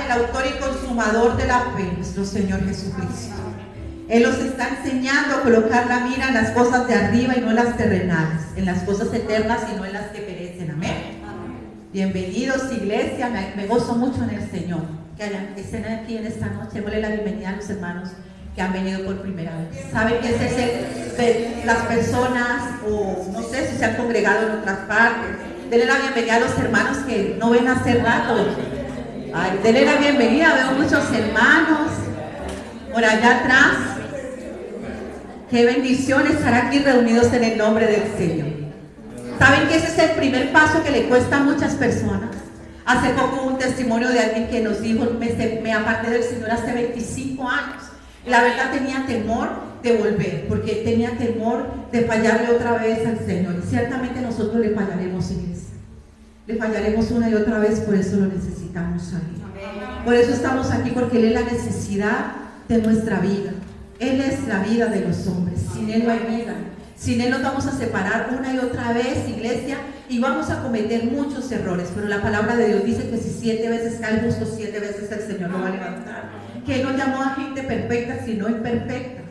el autor y consumador de la fe, nuestro Señor Jesucristo. Él nos está enseñando a colocar la mira en las cosas de arriba y no en las terrenales, en las cosas eternas y no en las que perecen. Amén. Bienvenidos, iglesia. Me gozo mucho en el Señor que estén aquí en esta noche. Démosle la bienvenida a los hermanos que han venido por primera vez. Saben que ese es de las personas, o no sé si se han congregado en otras partes. Denle la bienvenida a los hermanos que no ven hace rato. Ay, denle la bienvenida. Veo muchos hermanos por allá atrás. Qué bendición estar aquí reunidos en el nombre del Señor. Saben que ese es el primer paso que le cuesta a muchas personas. Hace poco un testimonio de alguien que nos dijo: me aparté del Señor hace 25 años. Y la verdad tenía temor de volver, porque tenía temor de fallarle otra vez al Señor. Y ciertamente nosotros le fallaremos, iglesia. Le fallaremos una y otra vez, por eso lo necesitamos aquí. Por eso estamos aquí, porque Él es la necesidad de nuestra vida. Él es la vida de los hombres. Sin Él no hay vida. Sin Él nos vamos a separar una y otra vez, iglesia, y vamos a cometer muchos errores. Pero la palabra de Dios dice que si 7 veces cae el justo, 7 veces el Señor lo va a levantar. Que Él no llamó a gente perfecta, sino imperfecta.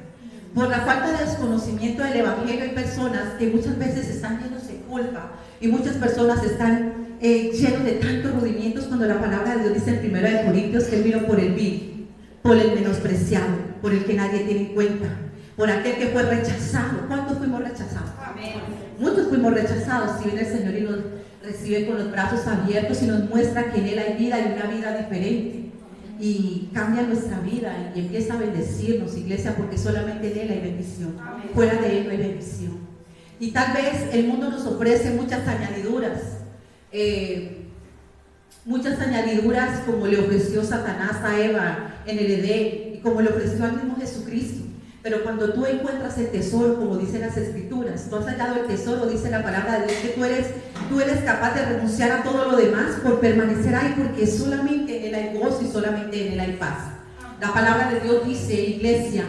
Por la falta de desconocimiento del Evangelio hay personas que muchas veces están llenos de culpa, y muchas personas están llenos de tantos rudimientos, cuando la palabra de Dios dice en 1 Corintios que Él vino por el vil, por el menospreciado, por el que nadie tiene en cuenta, por aquel que fue rechazado. ¿Cuántos fuimos rechazados? Amén. Muchos fuimos rechazados. Si viene el Señor y nos recibe con los brazos abiertos y nos muestra que en Él hay vida y una vida diferente, y cambia nuestra vida y empieza a bendecirnos, iglesia, porque solamente en Él hay bendición. Amén. Fuera de Él no hay bendición. Y tal vez el mundo nos ofrece muchas añadiduras, como le ofreció Satanás a Eva en el Edén, y como le ofreció al mismo Jesucristo. Pero cuando tú encuentras el tesoro, como dicen las Escrituras, tú has hallado el tesoro, dice la palabra de Dios, que tú eres capaz de renunciar a todo lo demás por permanecer ahí, porque solamente en Él hay gozo y solamente en Él hay paz. La palabra de Dios dice, iglesia,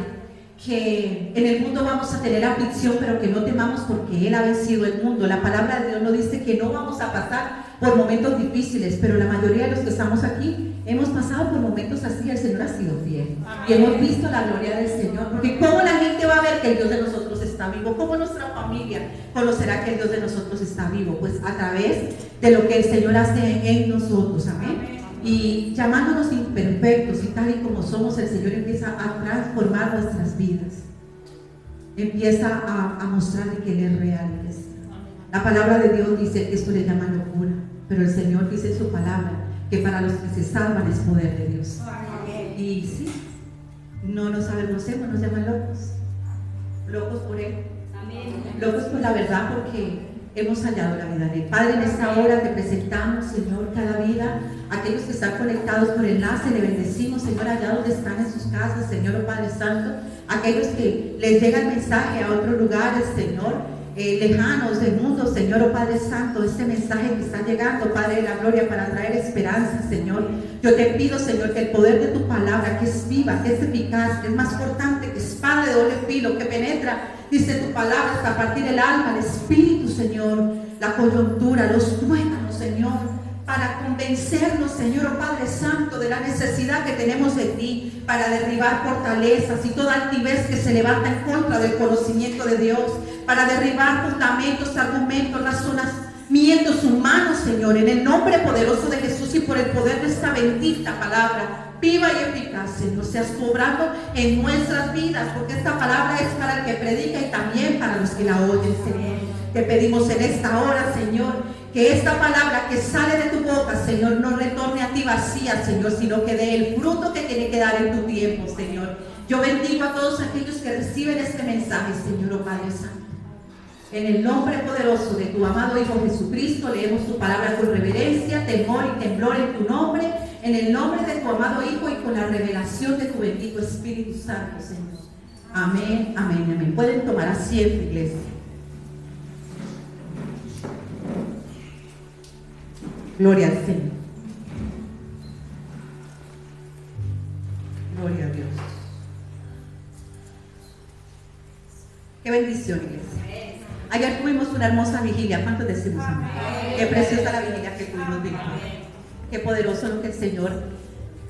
que en el mundo vamos a tener aflicción, pero que no temamos, porque Él ha vencido el mundo. La palabra de Dios nos dice que no vamos a pasar por momentos difíciles, pero la mayoría de los que estamos aquí hemos pasado por momentos así. El Señor ha sido fiel. Amén. Y hemos visto la gloria del Señor, porque ¿cómo la gente va a ver que el Dios de nosotros está vivo? ¿Cómo nuestra familia conocerá que el Dios de nosotros está vivo? Pues a través de lo que el Señor hace en nosotros. Amén. Y llamándonos imperfectos y tal y como somos, el Señor empieza a transformar nuestras vidas, empieza a mostrar que Él es real. La palabra de Dios dice que esto le llama locura, pero el Señor dice en su palabra que para los que se salvan es poder de Dios. Y sí, no nos avergoncemos, nos llaman locos por Él, locos por la verdad, porque hemos hallado la vida en Él. Padre, en esta hora te presentamos, Señor, cada vida, aquellos que están conectados por enlace, le bendecimos, Señor, allá donde están en sus casas, Señor, oh Padre Santo, aquellos que les llega el mensaje a otros lugares, Señor, lejanos del mundo, Señor, oh Padre Santo, este mensaje que está llegando, Padre de la gloria, para traer esperanza, Señor. Yo te pido, Señor, que el poder de tu palabra, que es viva, que es eficaz, que es más cortante, que espada de doble filo, que penetra, dice tu palabra, hasta partir el alma, el espíritu, Señor, la coyuntura, los tuétanos, Señor, para convencernos, Señor, oh Padre Santo, de la necesidad que tenemos de ti, para derribar fortalezas y toda altivez que se levanta en contra del conocimiento de Dios, para derribar fundamentos, argumentos, razonamientos humanos, Señor, en el nombre poderoso de Jesús y por el poder de esta bendita palabra, viva y eficaz, Señor, seas tú obrando en nuestras vidas, porque esta palabra es para el que predica y también para los que la oyen, Señor. Te pedimos en esta hora, Señor, que esta palabra que sale de tu boca, Señor, no retorne a ti vacía, Señor, sino que dé el fruto que tiene que dar en tu tiempo, Señor. Yo bendigo a todos aquellos que reciben este mensaje, Señor, oh Padre Santo. En el nombre poderoso de tu amado Hijo Jesucristo, leemos tu palabra con reverencia, temor y temblor en tu nombre, en el nombre de tu amado Hijo y con la revelación de tu bendito Espíritu Santo, Señor. Amén, amén, amén. Pueden tomar asiento, iglesia. Gloria al Señor. Gloria a Dios. Qué bendición, iglesia. Ayer tuvimos una hermosa vigilia. ¿Cuántos decimos amén? Qué preciosa la vigilia que tuvimos, virtual. Qué poderoso lo que el Señor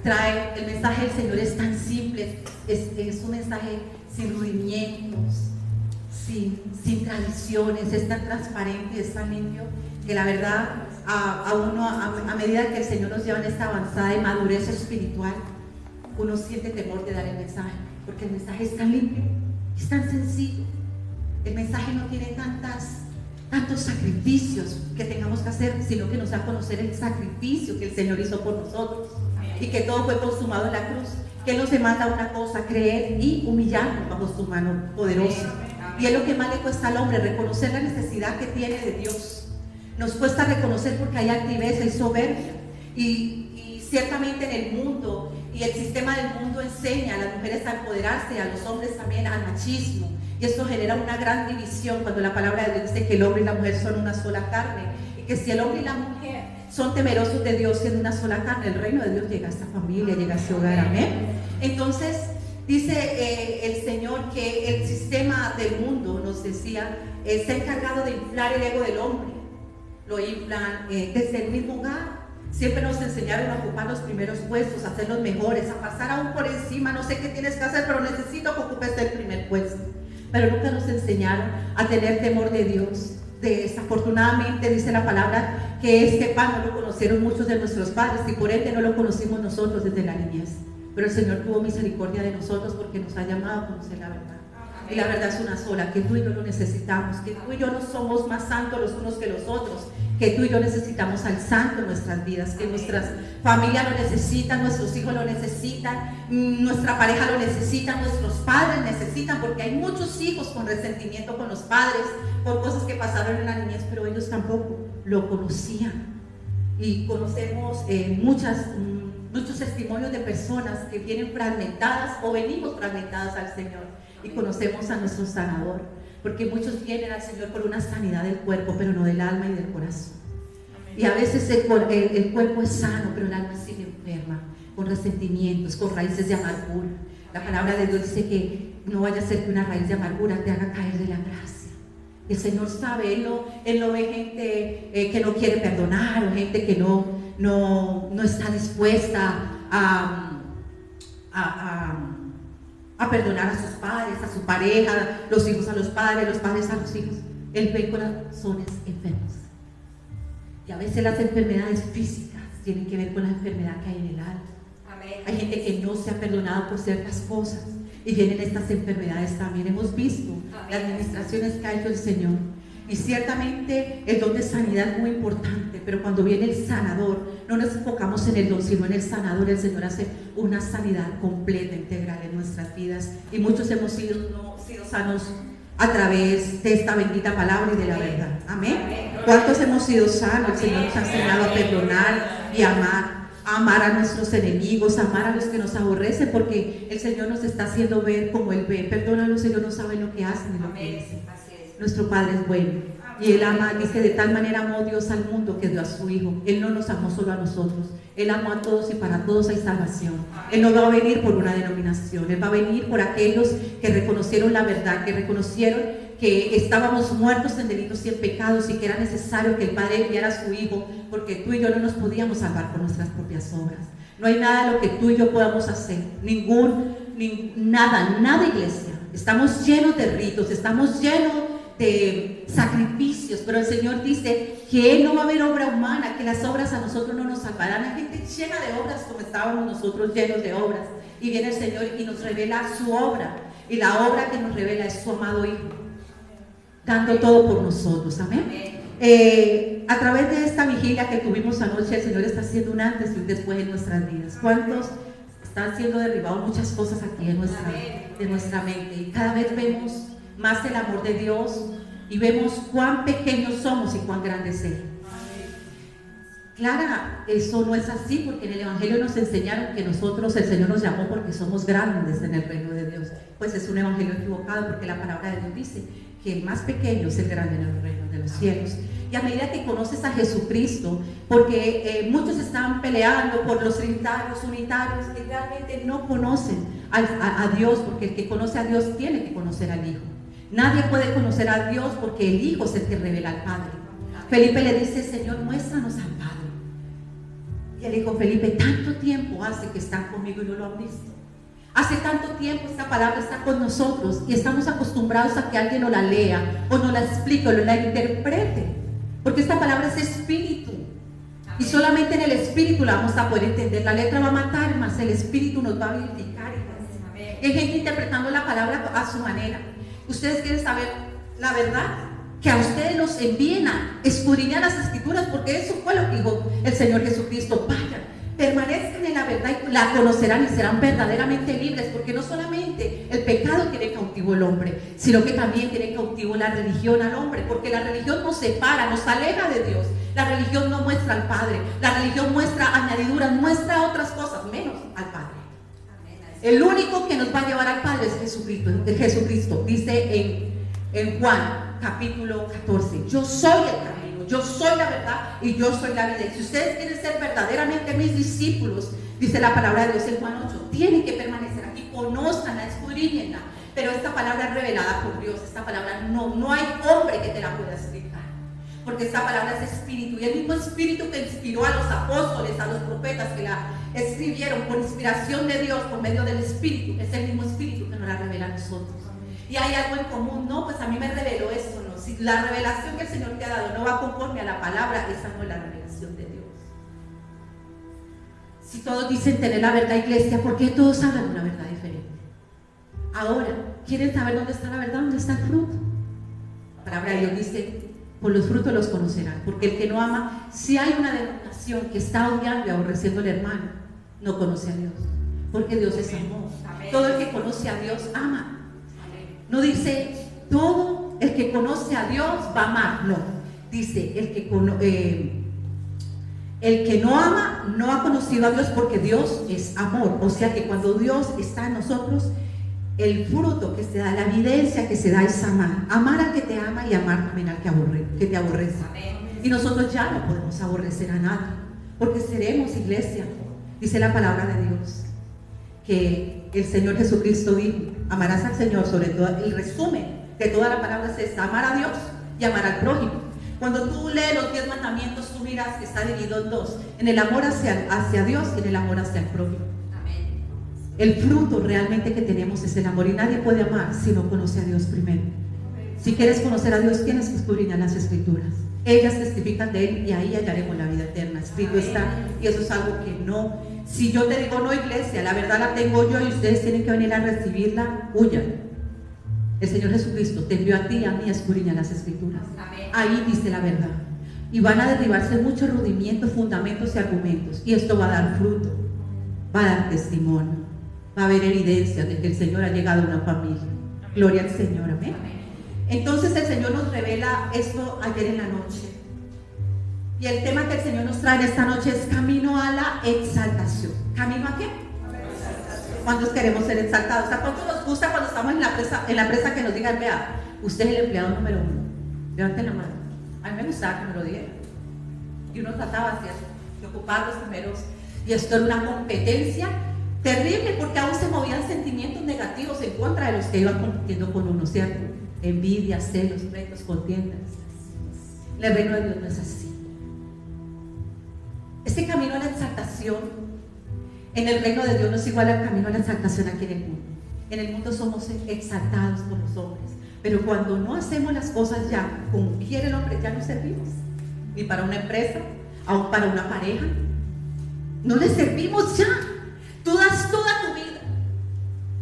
trae, el mensaje del Señor es tan simple, es un mensaje sin rudimentos, sin tradiciones, es tan transparente, es tan limpio, que la verdad a medida que el Señor nos lleva en esta avanzada de madurez espiritual, uno siente temor de dar el mensaje, porque el mensaje es tan limpio, es tan sencillo. El mensaje no tiene tantos sacrificios que tengamos que hacer, sino que nos da a conocer el sacrificio que el Señor hizo por nosotros y que todo fue consumado en la cruz, que Él nos demanda una cosa: creer y humillarnos bajo su mano poderosa. Y es lo que más le cuesta al hombre, reconocer la necesidad que tiene de Dios. Nos cuesta reconocer porque hay altivez, hay soberbia, y ciertamente en el mundo y el sistema del mundo enseña a las mujeres a empoderarse, a los hombres también al machismo, y esto genera una gran división cuando la palabra de Dios dice que el hombre y la mujer son una sola carne, y que si el hombre y la mujer son temerosos de Dios siendo una sola carne, el reino de Dios llega a esta familia, llega a ese hogar, amén. Entonces dice el Señor que el sistema del mundo, nos decía, está encargado de inflar el ego del hombre. Lo inflan desde el mismo hogar. Siempre nos enseñaron a ocupar los primeros puestos, a ser los mejores, a pasar aún por encima. No sé qué tienes que hacer, pero necesito que ocupes el primer puesto. Pero nunca nos enseñaron a tener temor de Dios. Desafortunadamente dice la palabra que este pan no lo conocieron muchos de nuestros padres, y por ende no lo conocimos nosotros desde la niñez. Pero el Señor tuvo misericordia de nosotros porque nos ha llamado a conocer la verdad. Y la verdad es una sola, que tú y yo lo necesitamos, que tú y yo no somos más santos los unos que los otros, que tú y yo necesitamos al santo en nuestras vidas, que nuestras familias lo necesitan, nuestros hijos lo necesitan, nuestra pareja lo necesita, nuestros padres necesitan, porque hay muchos hijos con resentimiento con los padres por cosas que pasaron en la niñez, pero ellos tampoco lo conocían. Y conocemos muchos testimonios de personas que vienen fragmentadas o venimos fragmentadas al Señor, y conocemos a nuestro sanador, porque muchos vienen al Señor por una sanidad del cuerpo, pero no del alma y del corazón. Y a veces el cuerpo es sano, pero el alma sigue enferma, con resentimientos, con raíces de amargura. La palabra de Dios dice que no vaya a ser que una raíz de amargura te haga caer de la gracia. El Señor sabe, Él no ve gente que no quiere perdonar, o gente que no está dispuesta a perdonar a sus padres, a su pareja, los hijos a los padres a los hijos. Él ve corazones enfermos. Y a veces las enfermedades físicas tienen que ver con la enfermedad que hay en el alma. Amén. Hay gente que no se ha perdonado por ciertas cosas y vienen estas enfermedades también. Hemos visto las administraciones que ha hecho el Señor. Y ciertamente el don de sanidad es muy importante, pero cuando viene el sanador, no nos enfocamos en el don, sino en el sanador. El Señor hace una sanidad completa, integral en nuestras vidas. Y muchos hemos sido sanos a través de esta bendita palabra y de la verdad. Amén. ¿Cuántos hemos sido sanos? El Señor nos ha enseñado a perdonar y a amar a nuestros enemigos, a amar a los que nos aborrecen, porque el Señor nos está haciendo ver como Él ve. Perdónalos, ellos no saben lo que hacen ni lo que dicen. Nuestro Padre es bueno, y Él ama, dice, de tal manera amó Dios al mundo que dio a su Hijo. Él no nos amó solo a nosotros, Él amó a todos, y para todos hay salvación. Él no va a venir por una denominación, Él va a venir por aquellos que reconocieron la verdad, que reconocieron que estábamos muertos en delitos y en pecados, y que era necesario que el Padre enviara a su Hijo, porque tú y yo no nos podíamos salvar por nuestras propias obras. No hay nada de lo que tú y yo podamos hacer, nada, iglesia. Estamos llenos de ritos, estamos llenos de sacrificios, pero el Señor dice que Él no va a haber obra humana, que las obras a nosotros no nos salvarán. Hay gente llena de obras como estábamos nosotros llenos de obras, y viene el Señor y nos revela su obra, y la obra que nos revela es su amado Hijo, dando todo por nosotros. Amén. A través de esta vigilia que tuvimos anoche, el Señor está haciendo un antes y un después en nuestras vidas. ¿Cuántos están siendo derribados muchas cosas aquí de nuestra mente? Y cada vez vemos más el amor de Dios, y vemos cuán pequeños somos y cuán grande es Él. Claro, eso no es así, porque en el Evangelio nos enseñaron que nosotros, el Señor nos llamó porque somos grandes en el reino de Dios. Pues es un evangelio equivocado, porque la palabra de Dios dice que el más pequeño es el grande en el reino de los cielos. Y a medida que conoces a Jesucristo, porque muchos están peleando por los trinitarios, unitarios, que realmente no conocen a Dios, porque el que conoce a Dios tiene que conocer al Hijo. Nadie puede conocer a Dios porque el Hijo es el que revela al Padre. Felipe le dice: Señor, muéstranos al Padre. Y él dijo, Felipe, tanto tiempo hace que están conmigo y no lo han visto. Hace tanto tiempo esta palabra está con nosotros y estamos acostumbrados a que alguien nos la lea o nos la explique o nos la interprete, porque esta palabra es espíritu y solamente en el espíritu la vamos a poder entender. La letra va a matar, más el espíritu nos va a vivificar. Y hay gente interpretando la palabra a su manera. Ustedes quieren saber la verdad, que a ustedes los envíen a escudriñar las escrituras, porque eso fue lo que dijo el Señor Jesucristo. Vayan, permanezcan en la verdad y la conocerán y serán verdaderamente libres, porque no solamente el pecado tiene cautivo al hombre, sino que también tiene cautivo la religión al hombre, porque la religión nos separa, nos aleja de Dios. La religión no muestra al Padre, la religión muestra añadiduras, muestra otras cosas, menos al Padre. El único que nos va a llevar al Padre es Jesucristo. Dice en Juan capítulo 14, yo soy el camino, yo soy la verdad y yo soy la vida. Y si ustedes quieren ser verdaderamente mis discípulos, dice la palabra de Dios en Juan 8, tienen que permanecer aquí, conózcanla, escudriñenla. Pero esta palabra es revelada por Dios. Esta palabra no hay hombre que te la pueda explicar, porque esta palabra es espíritu, y el mismo espíritu que inspiró a los apóstoles, a los profetas que la escribieron por inspiración de Dios por medio del espíritu, es el mismo espíritu que nos la revela a nosotros. Y hay algo en común, no, pues a mí me reveló esto, no. Si la revelación que el Señor te ha dado no va conforme a la palabra, esa no es la revelación de Dios. Si todos dicen tener la verdad, iglesia, ¿por qué todos hablan una verdad diferente? Ahora, ¿quieren saber dónde está la verdad? ¿Dónde está el fruto? La palabra de Dios dice, por los frutos los conocerán, porque el que no ama, si hay una denominación que está odiando y aborreciendo al hermano, no conoce a Dios, porque Dios es amor. Todo el que conoce a Dios ama. No dice todo el que conoce a Dios va a amar, no. Dice el que no ama no ha conocido a Dios, porque Dios es amor. O sea que cuando Dios está en nosotros, el fruto que se da, la evidencia que se da es amar. Amar al que te ama y amar también al que te aborrece. Y nosotros ya no podemos aborrecer a nadie, porque seremos iglesia. Dice la palabra de Dios que el Señor Jesucristo dijo, amarás al Señor sobre todo. El resumen de toda la palabra es amar a Dios y amar al prójimo. Cuando tú lees los 10 mandamientos, tú miras que está dividido en dos: en el amor hacia Dios y en el amor hacia el prójimo. Amén. El fruto realmente que tenemos es el amor, y nadie puede amar si no conoce a Dios primero. Si quieres conocer a Dios, tienes que escudriñar las escrituras. Ellas testifican de Él y ahí hallaremos la vida eterna. Escrito está, y eso es algo que no. Si yo te digo, no, iglesia, la verdad la tengo yo y ustedes tienen que venir a recibirla, huyan. El Señor Jesucristo te envió a ti y a mí a escudriñar las escrituras. Amén. Ahí dice la verdad. Y van a derribarse muchos rudimientos, fundamentos y argumentos. Y esto va a dar fruto, va a dar testimonio, va a haber evidencia de que el Señor ha llegado a una familia. Gloria al Señor, amén. Entonces el Señor nos revela esto ayer en la noche. Y el tema que el Señor nos trae esta noche es camino a la exaltación. ¿Camino a qué? ¿Cuántos queremos ser exaltados? ¿A cuántos nos gusta cuando estamos en la presa que nos digan, vea, usted es el empleado número 1? Levanten la mano. A mí me gustaba que me lo dieran. Y uno trataba de ocupar los primeros. Y esto era una competencia terrible, porque aún se movían sentimientos negativos en contra de los que iban compitiendo con uno, ¿cierto? Envidia, celos, pleitos, contiendas. El reino de Dios no es así. Este camino a la exaltación en el reino de Dios no es igual al camino a la exaltación aquí en el mundo. En el mundo somos exaltados por los hombres, pero cuando no hacemos las cosas ya como quiere el hombre, ya no servimos. Ni para una empresa, aún para una pareja. No le servimos ya. Tú das toda tu vida,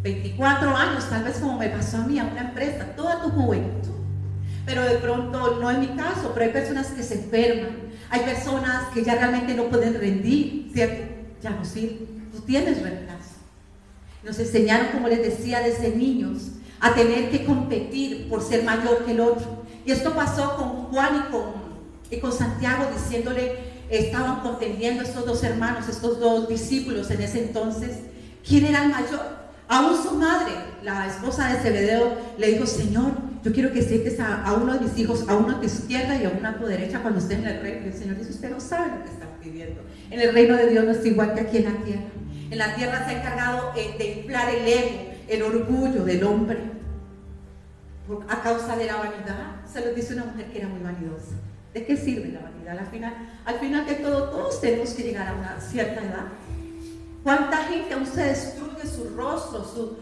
24 años, tal vez como me pasó a mí, a una empresa, toda tu juventud. Pero de pronto, no es mi caso, pero hay personas que se enferman. Hay personas que ya realmente no pueden rendir, ¿cierto? Ya no sirven. Tú tienes reemplazo. Nos enseñaron, como les decía, desde niños a tener que competir por ser mayor que el otro. Y esto pasó con Juan y con Santiago, diciéndole, estaban contendiendo estos dos hermanos, estos dos discípulos en ese entonces, ¿quién era el mayor? Aún su madre, la esposa de Zebedeo, le dijo, Señor, yo quiero que sientes a uno de mis hijos, a uno a tu izquierda y a uno a tu derecha cuando esté en el reino. Y el Señor dice, usted no sabe lo que está pidiendo. En el reino de Dios no es igual que aquí en la tierra. En la tierra se ha encargado de inflar el ego, el orgullo del hombre a causa de la vanidad. Se lo dice una mujer que era muy vanidosa. ¿De qué sirve la vanidad? Al final de todo, todos tenemos que llegar a una cierta edad. ¿Cuánta gente aún se destruye su rostro?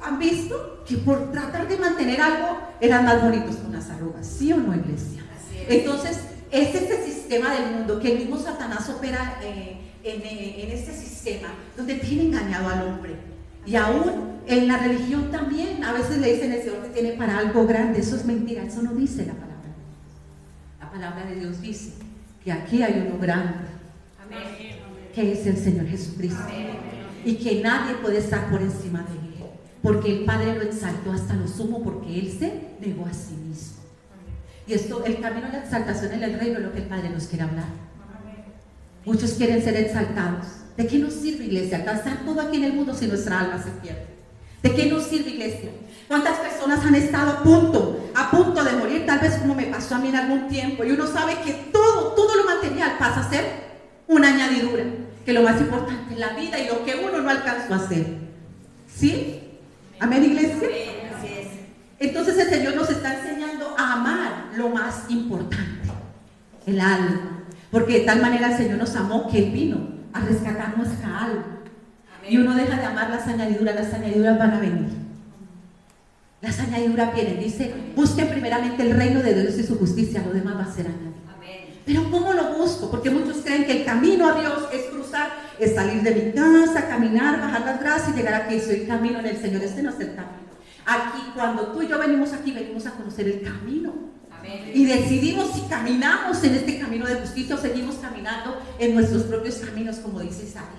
¿Han visto? Que por tratar de mantener algo eran más bonitos con las arrugas. ¿Sí o no, iglesia? Entonces, es este sistema del mundo que el mismo Satanás opera en este sistema donde tiene engañado al hombre. Y aún en la religión también, a veces le dicen el Señor te tiene para algo grande. Eso es mentira, eso no dice la palabra. La palabra de Dios dice que aquí hay uno grande. Amén. Que es el Señor Jesucristo. Amén. Y que nadie puede estar por encima de él, porque el Padre lo exaltó hasta lo sumo, porque él se negó a sí mismo. Y esto, el camino a la exaltación en el reino es lo que el Padre nos quiere hablar. Muchos quieren ser exaltados. ¿De qué nos sirve, iglesia, alcanzar todo aquí en el mundo si nuestra alma se pierde? ¿De qué nos sirve, iglesia? ¿Cuántas personas han estado a punto de morir? Tal vez como me pasó a mí en algún tiempo, y uno sabe que todo lo material pasa a ser una añadidura, que lo más importante es la vida y lo que uno no alcanzó a hacer. ¿Sí? Amén, iglesia. Así es. Entonces el Señor nos está enseñando a amar lo más importante, el alma, porque de tal manera el Señor nos amó que Él vino a rescatar nuestra alma. Amén. Y uno deja de amar las añadiduras van a venir. Las añadiduras vienen, dice, busquen primeramente el reino de Dios y su justicia, lo demás va a ser añadido. Pero ¿cómo lo busco? Porque muchos creen que el camino a Dios es cruzar, es salir de mi casa, caminar, bajar las gradas y llegar aquí. Soy el camino en el Señor, este no es el camino. Aquí, cuando tú y yo venimos aquí, venimos a conocer el camino. Amén. Y decidimos si caminamos en este camino de justicia o seguimos caminando en nuestros propios caminos, como dice Isaías.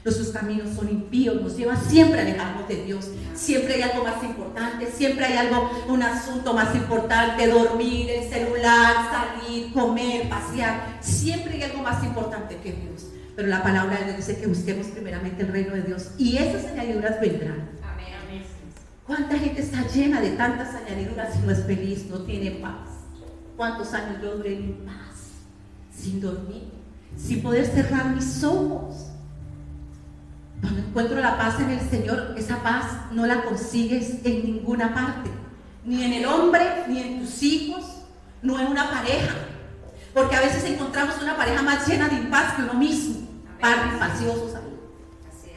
Nuestros caminos son impíos, nos llevan siempre a alejarnos de Dios. Siempre hay algo más importante, siempre hay un asunto más importante: dormir, el celular, salir, comer, pasear. Siempre hay algo más importante que Dios. Pero la palabra de Dios dice que busquemos primeramente el reino de Dios y esas añadiduras vendrán. Amén. ¿Cuánta gente está llena de tantas añadiduras y no es feliz, no tiene paz? ¿Cuántos años yo duré en paz, sin dormir, sin poder cerrar mis ojos? Cuando encuentro la paz en el Señor, esa paz no la consigues en ninguna parte, ni en el hombre, ni en tus hijos, no en una pareja, porque a veces encontramos una pareja más llena de paz que uno mismo, padres faciosos,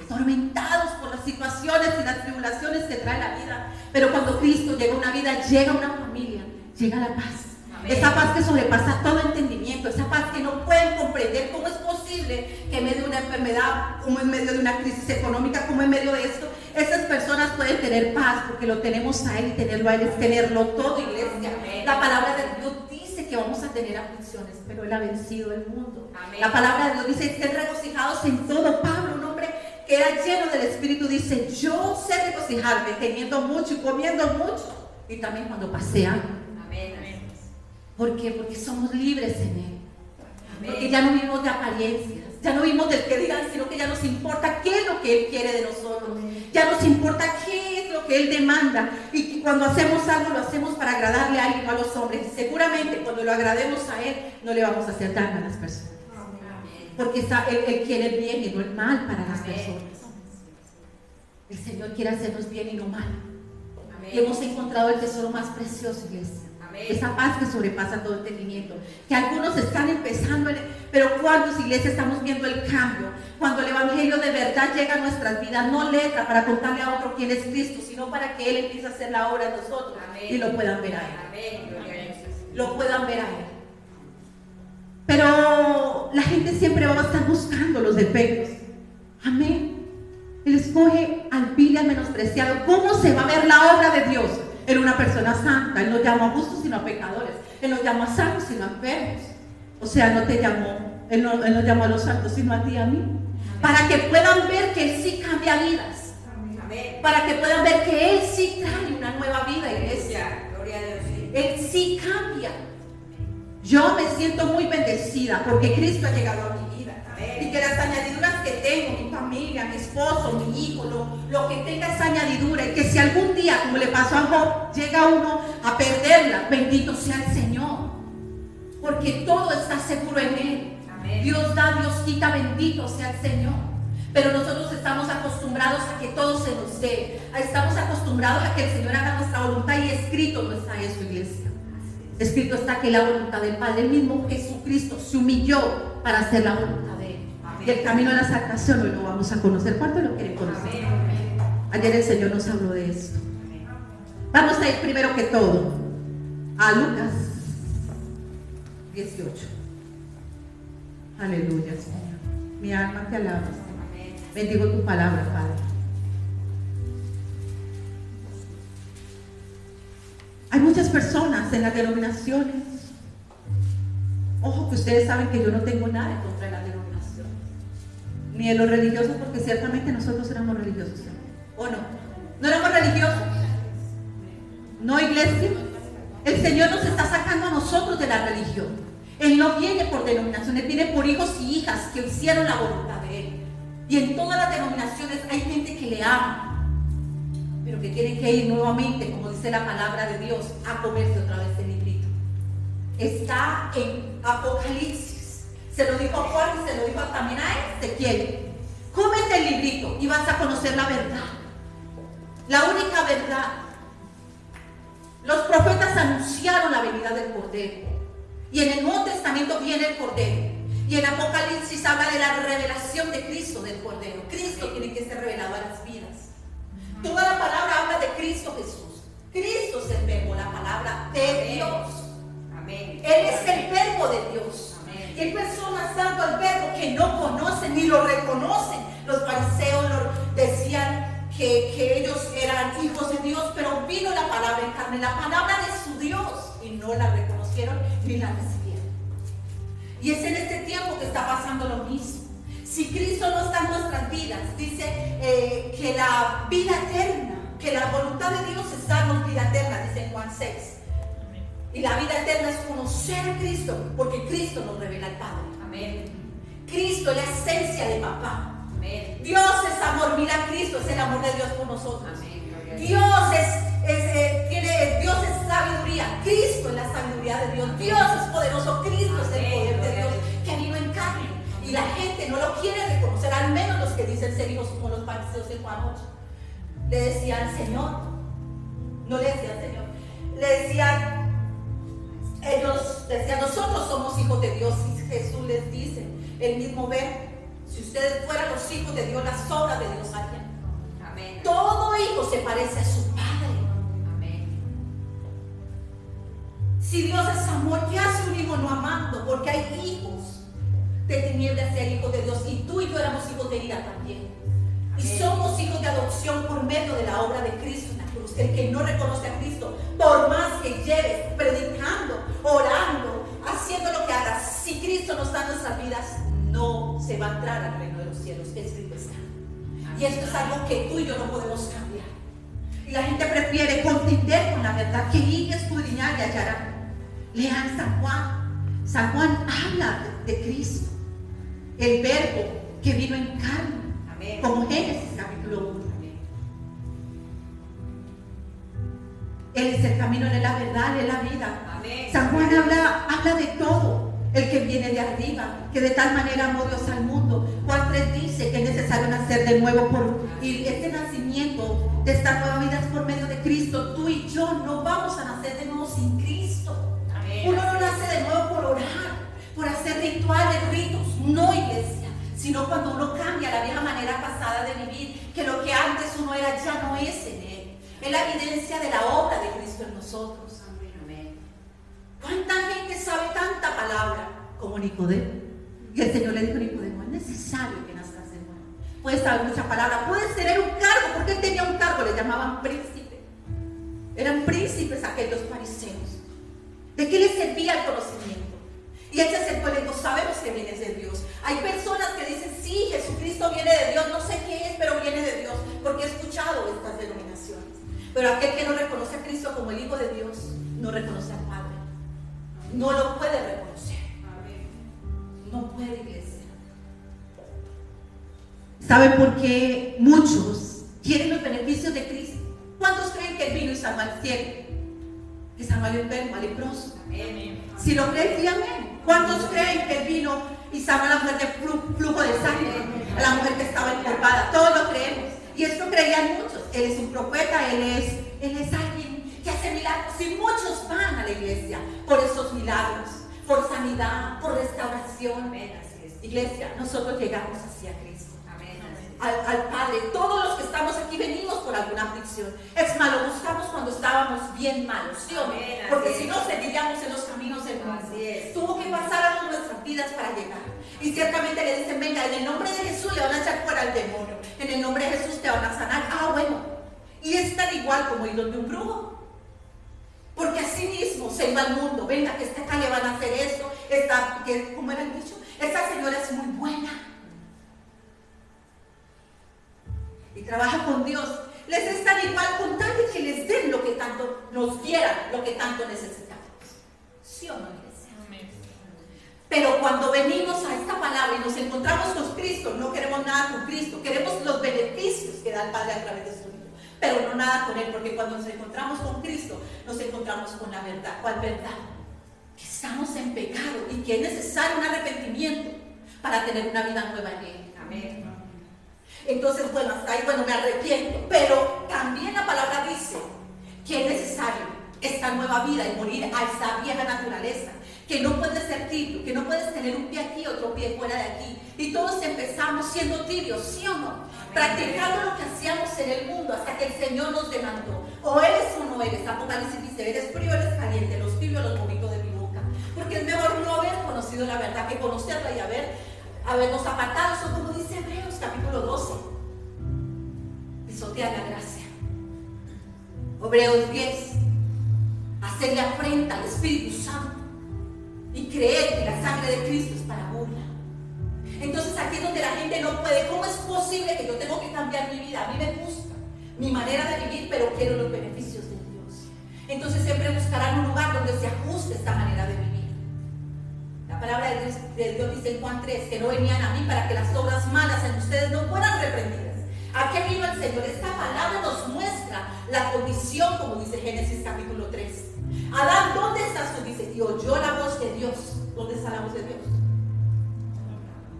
atormentados por las situaciones y las tribulaciones que trae la vida. Pero cuando Cristo llega a una vida, llega a una familia, llega la paz. Esa paz que sobrepasa todo entendimiento, esa paz que no pueden comprender cómo es posible que en medio de una enfermedad, como en medio de una crisis económica, como en medio de esto, esas personas pueden tener paz, porque lo tenemos a Él, y tenerlo a Él es tenerlo todo, iglesia. La palabra de Dios dice que vamos a tener aflicciones, pero Él ha vencido el mundo. La palabra de Dios dice: estén regocijados en todo. Pablo, un hombre que era lleno del Espíritu, dice: yo sé regocijarme teniendo mucho y comiendo mucho, y también cuando pasé hambre. ¿Por qué? Porque somos libres en Él. Amén. Porque ya no vivimos de apariencias, ya no vivimos del que dirán, sino que ya nos importa qué es lo que Él quiere de nosotros. Ya nos importa qué es lo que Él demanda. Y que cuando hacemos algo, lo hacemos para agradarle a alguien, no a los hombres. Y seguramente cuando lo agrademos a Él, no le vamos a hacer daño a las personas. Porque Él quiere el bien y no el mal para las personas. El Señor quiere hacernos bien y no mal. Y hemos encontrado el tesoro más precioso, iglesia. Esa paz que sobrepasa todo entendimiento, que algunos están empezando, pero ¿cuántos, iglesia, estamos viendo el cambio? Cuando el Evangelio de verdad llega a nuestras vidas, no letra para contarle a otro quién es Cristo, sino para que Él empiece a hacer la obra en nosotros. Amén. Y lo puedan ver a Él. Lo puedan ver a Él. Pero la gente siempre va a estar buscando los defectos. Amén. Él escoge al vil y al menospreciado. ¿Cómo se va a ver la obra de Dios en una persona santa? Él no llama a justos sino a pecadores. Él no llama a sanos sino a enfermos. O sea, no te llamó, Él no llamó a los santos sino a ti y a mí. Amén. Para que puedan ver que Él sí cambia vidas. Amén. Para que puedan ver que Él sí trae una nueva vida, iglesia. Gloria a Dios. Sí. Él sí cambia. Yo me siento muy bendecida porque Cristo ha llegado a mi vida. Amén. Y que las añadiduras que tengo, mi familia, mi esposo, mi hijo, lo que tenga esa añadidura, y que si algún día, como le pasó a Job, llega uno a perderla, bendito sea el Señor, porque todo está seguro en Él. Amén. Dios da, Dios quita, bendito sea el Señor. Pero nosotros estamos acostumbrados a que todo se nos dé, estamos acostumbrados a que el Señor haga nuestra voluntad, y escrito no está eso, iglesia. Escrito está que la voluntad del Padre, el mismo Jesucristo se humilló para hacer la voluntad de Él. Y el camino a la salvación hoy lo vamos a conocer. ¿Cuánto lo quieren conocer? Ayer el Señor nos habló de esto. Vamos a ir primero que todo a Lucas 18. Aleluya, Señor. Mi alma te alaba, Señor. Bendigo tu palabra, Padre. Hay muchas personas en las denominaciones. Ojo que ustedes saben que yo no tengo nada en contra de las denominaciones, ni de los religiosos, porque ciertamente nosotros éramos religiosos, ¿o no? ¿No éramos religiosos? ¿No, iglesia? El Señor nos está sacando a nosotros de la religión. Él no viene por denominaciones, viene por hijos y hijas que hicieron la voluntad de Él. Y en todas las denominaciones hay gente que le ama, pero que tiene que ir nuevamente, como dice la palabra de Dios, a comerse otra vez el librito. Está en Apocalipsis. Se lo dijo a Juan y se lo dijo también a Ezequiel. Cómete el librito y vas a conocer la verdad. La única verdad. Los profetas anunciaron la venida del Cordero. Y en el Nuevo Testamento viene el Cordero. Y en Apocalipsis habla de la revelación de Cristo, del Cordero. Cristo tiene que ser revelado a las vidas. Toda la palabra habla de Cristo Jesús. Cristo es el verbo, la palabra de Dios. Amén. Él es el verbo de Dios. Amén. Y hay personas dando al verbo que no conocen ni lo reconocen. Los fariseos decían que ellos eran hijos de Dios, pero vino la palabra en carne, la palabra de su Dios, y no la reconocieron ni la recibieron. Y es en este tiempo que está pasando lo mismo. Si Cristo no está en nuestras vidas, dice que la vida eterna, que la voluntad de Dios es darnos vida eterna, dice en Juan 6. Y la vida eterna es conocer a Cristo, porque Cristo nos revela al Padre. Amén. Cristo es la esencia de papá. Amén. Dios es amor, mira, Cristo es el amor de Dios por nosotros. Amén. Dios es sabiduría, Cristo es la sabiduría de Dios. Dios es poderoso, Cristo es el poder de Dios que vino en carne. Y la gente no lo quiere reconocer, al menos los que dicen ser hijos, como los fariseos en Juan 8. Le decían Señor, no le decían Señor, le decían, ellos decían, nosotros somos hijos de Dios. Y Jesús les dice, el mismo verbo, si ustedes fueran los hijos de Dios, las obras de Dios harían. Amén. Todo hijo se parece a su padre. Amén. Si Dios es amor, ¿qué hace un hijo no amando? Porque hay hijos de tinieblas y hay hijos de Dios, y tú y yo éramos hijos de ira también. Amén. Y somos hijos de adopción por medio de la obra de Cristo en la cruz. Que el que no reconoce a Cristo, por más que lleves predicando, orando, haciendo lo que hagas, si Cristo no está en nuestras vidas, no se va a entrar al reino de los cielos, que Cristo está. Amén. Y esto es algo que tú y yo no podemos cambiar. Y la gente prefiere contender con la verdad que ir y escudriñar y hallar. Lean San Juan. San Juan habla de Cristo, el verbo que vino en carne. Amén. Como Génesis capítulo 1. Amén. Él es el camino, Él es la verdad, Él es la vida. Amén. San Juan habla de todo. El que viene de arriba, que de tal manera amó Dios al mundo. Juan 3 dice que es necesario nacer de nuevo y este nacimiento de esta nueva vida es por medio de Cristo. Tú y yo no vamos a nacer de nuevo sin Cristo. Amén. Uno no nace de nuevo por orar, por hacer rituales, ritos, no, iglesia, sino cuando uno cambia la vieja manera pasada de vivir, que lo que antes uno era ya no es en él. Es la evidencia de la obra de Cristo en nosotros. ¿Cuánta gente sabe tanta palabra como Nicodemo? Y el Señor le dijo a Nicodemo, es necesario que nazcas de nuevo. Puedes saber mucha palabra, puedes tener un cargo, porque él tenía un cargo, le llamaban príncipe. Eran príncipes aquellos fariseos. ¿De qué les servía el conocimiento? Y él se acercó y le dijo, sabemos que vienes de Dios. Hay personas que dicen, sí, Jesucristo viene de Dios, no sé qué es, pero viene de Dios, porque he escuchado estas denominaciones. Pero aquel que no reconoce a Cristo como el Hijo de Dios, no reconoce al Padre. No lo puede reconocer. No puede, iglesia. ¿Saben por qué muchos quieren los beneficios de Cristo? ¿Cuántos creen que Él vino y salvó al ciego? Que salvó al enfermo, al leproso. Si lo creen, sí, amén. ¿Cuántos creen que Él vino y salvó a la mujer de flujo de sangre? A la mujer que estaba encorvada. Todos lo creemos. Y esto creían muchos. Él es un profeta, Él es alguien que hace milagros y muchos van a la iglesia por esos milagros, por sanidad, por restauración. Amén, así es. Iglesia, nosotros llegamos hacia Cristo. Amén, así es. Al Padre. Todos los que estamos aquí venimos por alguna aflicción. Es malo, buscamos cuando estábamos bien malos, ¿sí o no? Amén, así Porque es. si no, seguiríamos en los caminos del mundo. Así es. Tuvo que pasar algo en nuestras vidas para llegar. Y ciertamente le dicen, venga, en el nombre de Jesús le van a echar fuera al demonio. En el nombre de Jesús te van a sanar. Ah, bueno. Y es tan igual como ir donde un brujo. Porque así mismo se iba al mundo. Venga, que acá le van a hacer esto. ¿Cómo era el dicho? Esta señora es muy buena. Y trabaja con Dios. Les es tan igual con tal de que les den lo que tanto nos quieran, lo que tanto necesitamos. ¿Sí o no, iglesia? Amén. Pero cuando venimos a esta palabra y nos encontramos con Cristo, no queremos nada con Cristo, queremos los beneficios que da el Padre a través de su Hijo, pero no nada con Él, porque cuando nos encontramos con Cristo, nos encontramos con la verdad. ¿Cuál verdad? Que estamos en pecado y que es necesario un arrepentimiento para tener una vida nueva en Él. Amén. Entonces, bueno, hasta ahí, bueno, me arrepiento, pero también la palabra dice que es necesario esta nueva vida y morir a esa vieja naturaleza, que no puedes ser tibio, que no puedes tener un pie aquí, otro pie fuera de aquí, y todos empezamos siendo tibios, ¿sí o no? Amén. Practicando lo que hacíamos en el mundo hasta que el Señor nos demandó, o eres o no eres. Apocalipsis dice, eres frío, eres caliente, los tibios los vomito de mi boca, porque es mejor no haber conocido la verdad que conocerla y habernos apartado. Eso como dice Hebreos capítulo 12, pisotear la gracia. Hebreos 10, hacerle afrenta al Espíritu Santo y creer que la sangre de Cristo es para burla. Entonces aquí es donde la gente no puede. ¿Cómo es posible que yo tengo que cambiar mi vida? A mí me gusta mi manera de vivir, pero quiero los beneficios de Dios. Entonces siempre buscarán un lugar donde se ajuste esta manera de vivir. La palabra de Dios dice en Juan 3 que no venían a mí para que las obras malas en ustedes no fueran reprendidas. ¿A qué vino el Señor? Esta palabra nos muestra la condición, como dice Génesis capítulo 3. Adán, ¿dónde estás tú? Dice, y oyó la voz de Dios. ¿Dónde está la voz de Dios?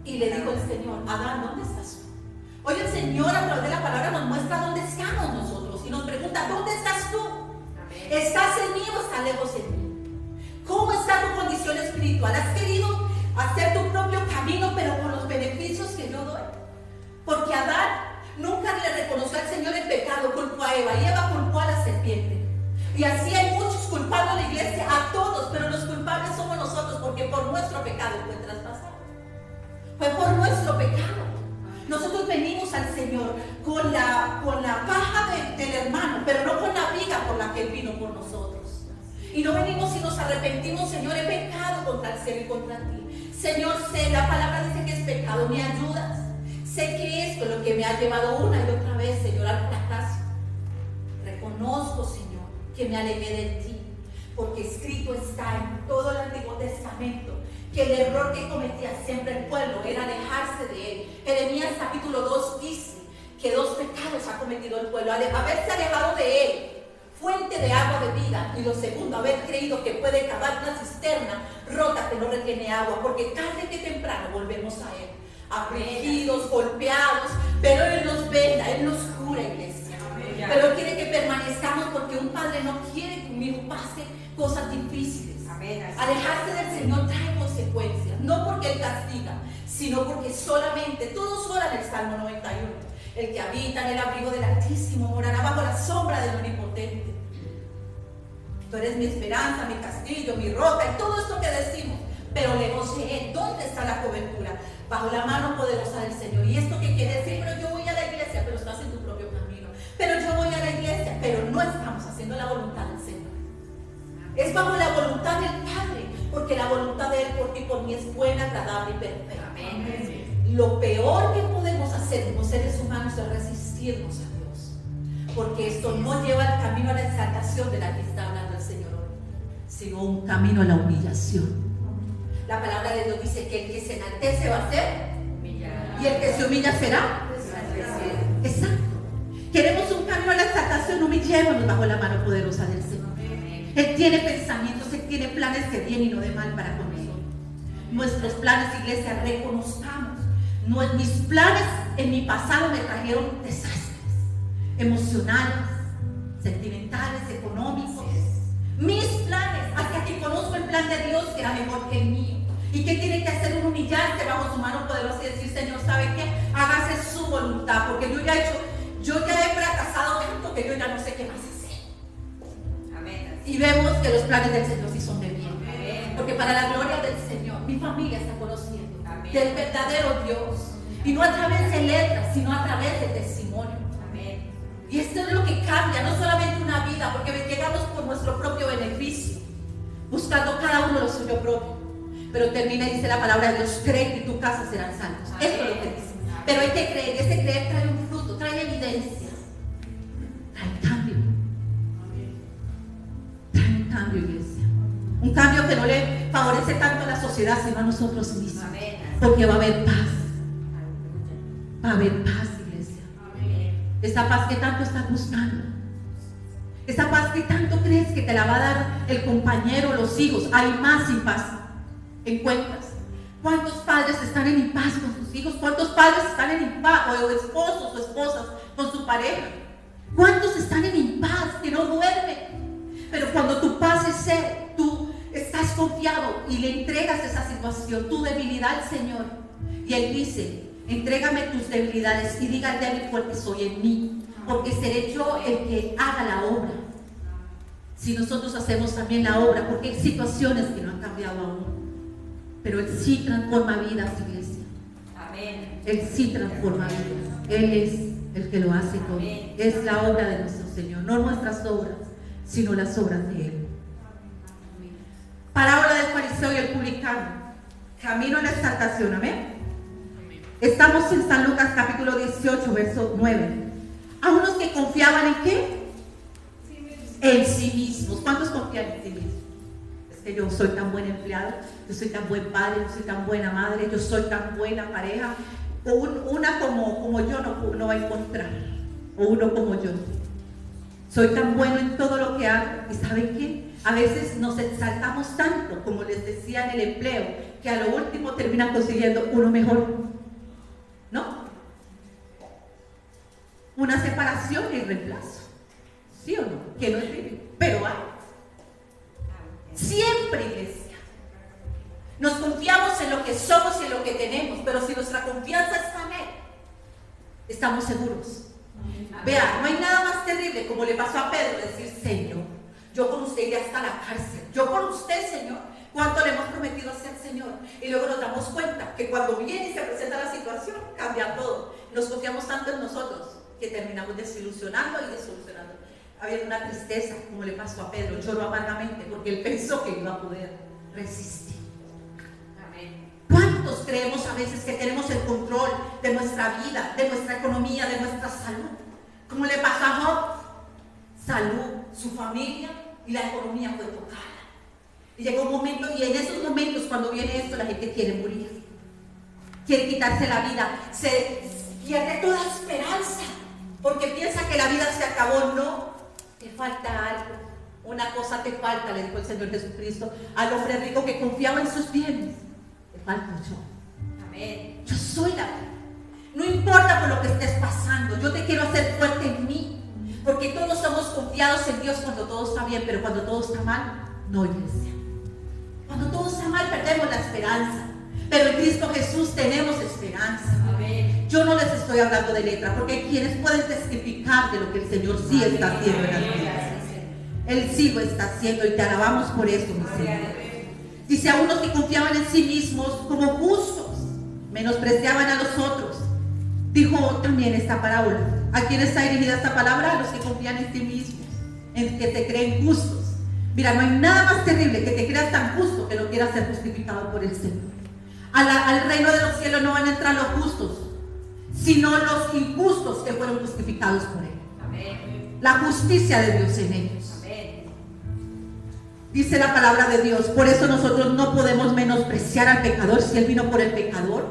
Y le dijo el Señor, Adán, ¿dónde estás tú? Hoy el Señor a través de la palabra nos muestra dónde estamos nosotros y nos pregunta, ¿dónde estás tú? Amén. ¿Estás en mí o estás lejos de mí? ¿Cómo está tu condición espiritual? ¿Has querido hacer tu propio camino, pero con los beneficios que yo doy? Porque Adán nunca le reconoció al Señor el pecado, culpó a Eva y Eva culpó a la serpiente. Y así hay muchos culpando a la iglesia, a todos, pero los culpables somos nosotros, porque por nuestro pecado fue traspasado. Fue por nuestro pecado. Nosotros venimos al Señor con la paja del hermano, pero no con la viga por la que Él vino por nosotros. Y no venimos y nos arrepentimos, Señor, he pecado contra el cielo y contra ti. Señor, sé, la palabra dice que es pecado, ¿me ayudas? Sé que esto es lo que me ha llevado una y otra vez, Señor, al fracaso. Reconozco, Señor, que me alegué de ti, porque escrito está en todo el Antiguo Testamento que el error que cometía siempre el pueblo era alejarse de Él. Jeremías capítulo 2 dice que 2 pecados ha cometido el pueblo: haberse alejado de Él, fuente de agua de vida, y lo segundo, haber creído que puede cavar una cisterna rota que no retiene agua, porque tarde que temprano volvemos a Él, afligidos, golpeados, pero Él nos venda, Él nos cura, iglesia. Amén. Pero Él quiere que permanezcamos, porque un padre no quiere que un hijo pase cosas difíciles. Amén. Alejarse del Señor trae consecuencias, no porque Él castiga, sino porque solamente, todos oran el Salmo 91, el que habita en el abrigo del Altísimo morará bajo la sombra del Omnipotente. Tú eres mi esperanza, mi castillo, mi roca, y todo esto que decimos, pero lejos de Él. ¿Dónde está la cobertura? Bajo la mano poderosa del Señor. ¿Y esto qué quiere decir? Pero yo voy a la iglesia, pero estás en tu propio camino. Pero yo voy a la iglesia, pero no estamos haciendo la voluntad del Señor. Es bajo la voluntad del Padre, porque la voluntad de Él por ti y por mí es buena, agradable y perfecta. Amén. Lo peor que podemos hacer como seres humanos es resistirnos a Dios, porque esto no lleva el camino a la exaltación de la que está hablando el Señor hoy, sino un camino a la humillación. La palabra de Dios dice que el que se enaltece va a ser humillado, y el que se humilla será desfallecido. Exacto. Queremos un camino a la exaltación, humillémonos bajo la mano poderosa del Señor. Él tiene pensamientos, Él tiene planes de bien y no de mal para con nosotros. Nuestros planes, iglesia, reconozcamos. Mis planes en mi pasado me trajeron desastres emocionales, sentimentales, económicos. Mis planes, hasta que conozco el plan de Dios que era mejor que el mío. ¿Y qué tiene que hacer un humillarse bajo su mano poderosa y decir, Señor, ¿sabe qué? Hágase su voluntad, porque yo ya he fracasado tanto que yo ya no sé qué más hacer. Amén. Y vemos que los planes del Señor sí son de bien. Amén. Porque para la gloria del Señor, mi familia está conociendo del verdadero Dios. Y no a través de letras, sino a través de testimonio. Amén. Y esto es lo que cambia, no solamente una vida, porque llegamos por nuestro propio beneficio, buscando cada uno lo suyo propio. Pero termina y dice la palabra de Dios, cree que tu casa serán salvos. Eso es lo que dice. Pero hay que creer, y ese creer trae un fruto, trae evidencia, trae cambio. Trae un cambio, iglesia. Un cambio que no le favorece tanto a la sociedad, sino a nosotros mismos. Porque va a haber paz. Va a haber paz, iglesia. Esa paz que tanto estás buscando. Esa paz que tanto crees que te la va a dar el compañero, los hijos. Hay más sin paz. ¿Encuentras? ¿Cuántos padres están en paz con sus hijos? ¿Cuántos padres están en paz, o esposos o esposas con su pareja? ¿Cuántos están en paz que no duermen? Pero cuando tu paz es Él, tú estás confiado y le entregas esa situación, tu debilidad al Señor. Y Él dice, entrégame tus debilidades y diga al débil fuerte soy en mí, porque seré yo el que haga la obra. Si nosotros hacemos también la obra, porque hay situaciones que no han cambiado aún. Pero Él sí transforma vidas, iglesia. Amén. Él sí transforma vidas. Él es el que lo hace todo. Amén. Es la obra de nuestro Señor, no nuestras obras, sino las obras de Él. Amén. Parábola del fariseo y el publicano. Camino a la exaltación. Amén. Amén. Estamos en San Lucas capítulo 18, verso 9. A unos que confiaban en ¿qué? En sí mismos. ¿Cuántos confían en sí mismos? Que yo soy tan buen empleado, yo soy tan buen padre, yo soy tan buena madre, yo soy tan buena pareja. Una como yo no va a encontrar, o uno como yo. Soy tan bueno en todo lo que hago. ¿Y saben qué? A veces nos exaltamos tanto, como les decía en el empleo, que a lo último terminan consiguiendo uno mejor. ¿No? Una separación y reemplazo. ¿Sí o no? Que no es libre, pero hay. Siempre, iglesia, nos confiamos en lo que somos y en lo que tenemos, pero si nuestra confianza está en Él, estamos seguros. Vea, no hay nada más terrible como le pasó a Pedro decir, Señor, yo con usted iré hasta la cárcel, yo con usted, Señor, ¿cuánto le hemos prometido hacer, Señor? Y luego nos damos cuenta que cuando viene y se presenta la situación, cambia todo. Nos confiamos tanto en nosotros que terminamos desilusionando y desolucionando. Había una tristeza, como le pasó a Pedro, lloró amargamente porque él pensó que iba a poder resistir. Amén. ¿Cuántos creemos a veces que tenemos el control de nuestra vida, de nuestra economía, de nuestra salud? Como le pasó a Job, salud, su familia y la economía fue tocada. Y llegó un momento, y en esos momentos cuando viene esto, la gente quiere morir, quiere quitarse la vida, se pierde toda esperanza porque piensa que la vida se acabó. No. Te falta algo, una cosa te falta, le dijo el Señor Jesucristo al hombre rico que confiaba en sus bienes. Te falta yo. Amén. Yo soy la vida. No importa por lo que estés pasando, yo te quiero hacer fuerte en mí, porque todos somos confiados en Dios cuando todo está bien, pero cuando todo está mal, no, iglesia. Cuando todo está mal, perdemos la esperanza, pero en Cristo Jesús tenemos esperanza. Amén. Yo no les estoy hablando de letra, porque hay quienes pueden testificar de lo que el Señor sí está haciendo en las vidas. Él sí lo está haciendo y te alabamos por eso, mi Señor. Dice a unos que confiaban en sí mismos como justos, menospreciaban a los otros. Dijo también esta parábola. ¿A quién está dirigida esta palabra? A los que confían en sí mismos, en que te creen justos. Mira, no hay nada más terrible que te creas tan justo que no quieras ser justificado por el Señor. Al reino de los cielos no van a entrar los justos, sino los injustos que fueron justificados por Él. Amén. La justicia de Dios en ellos. Amén. Dice la palabra de Dios, por eso nosotros no podemos menospreciar al pecador. Si Él vino por el pecador,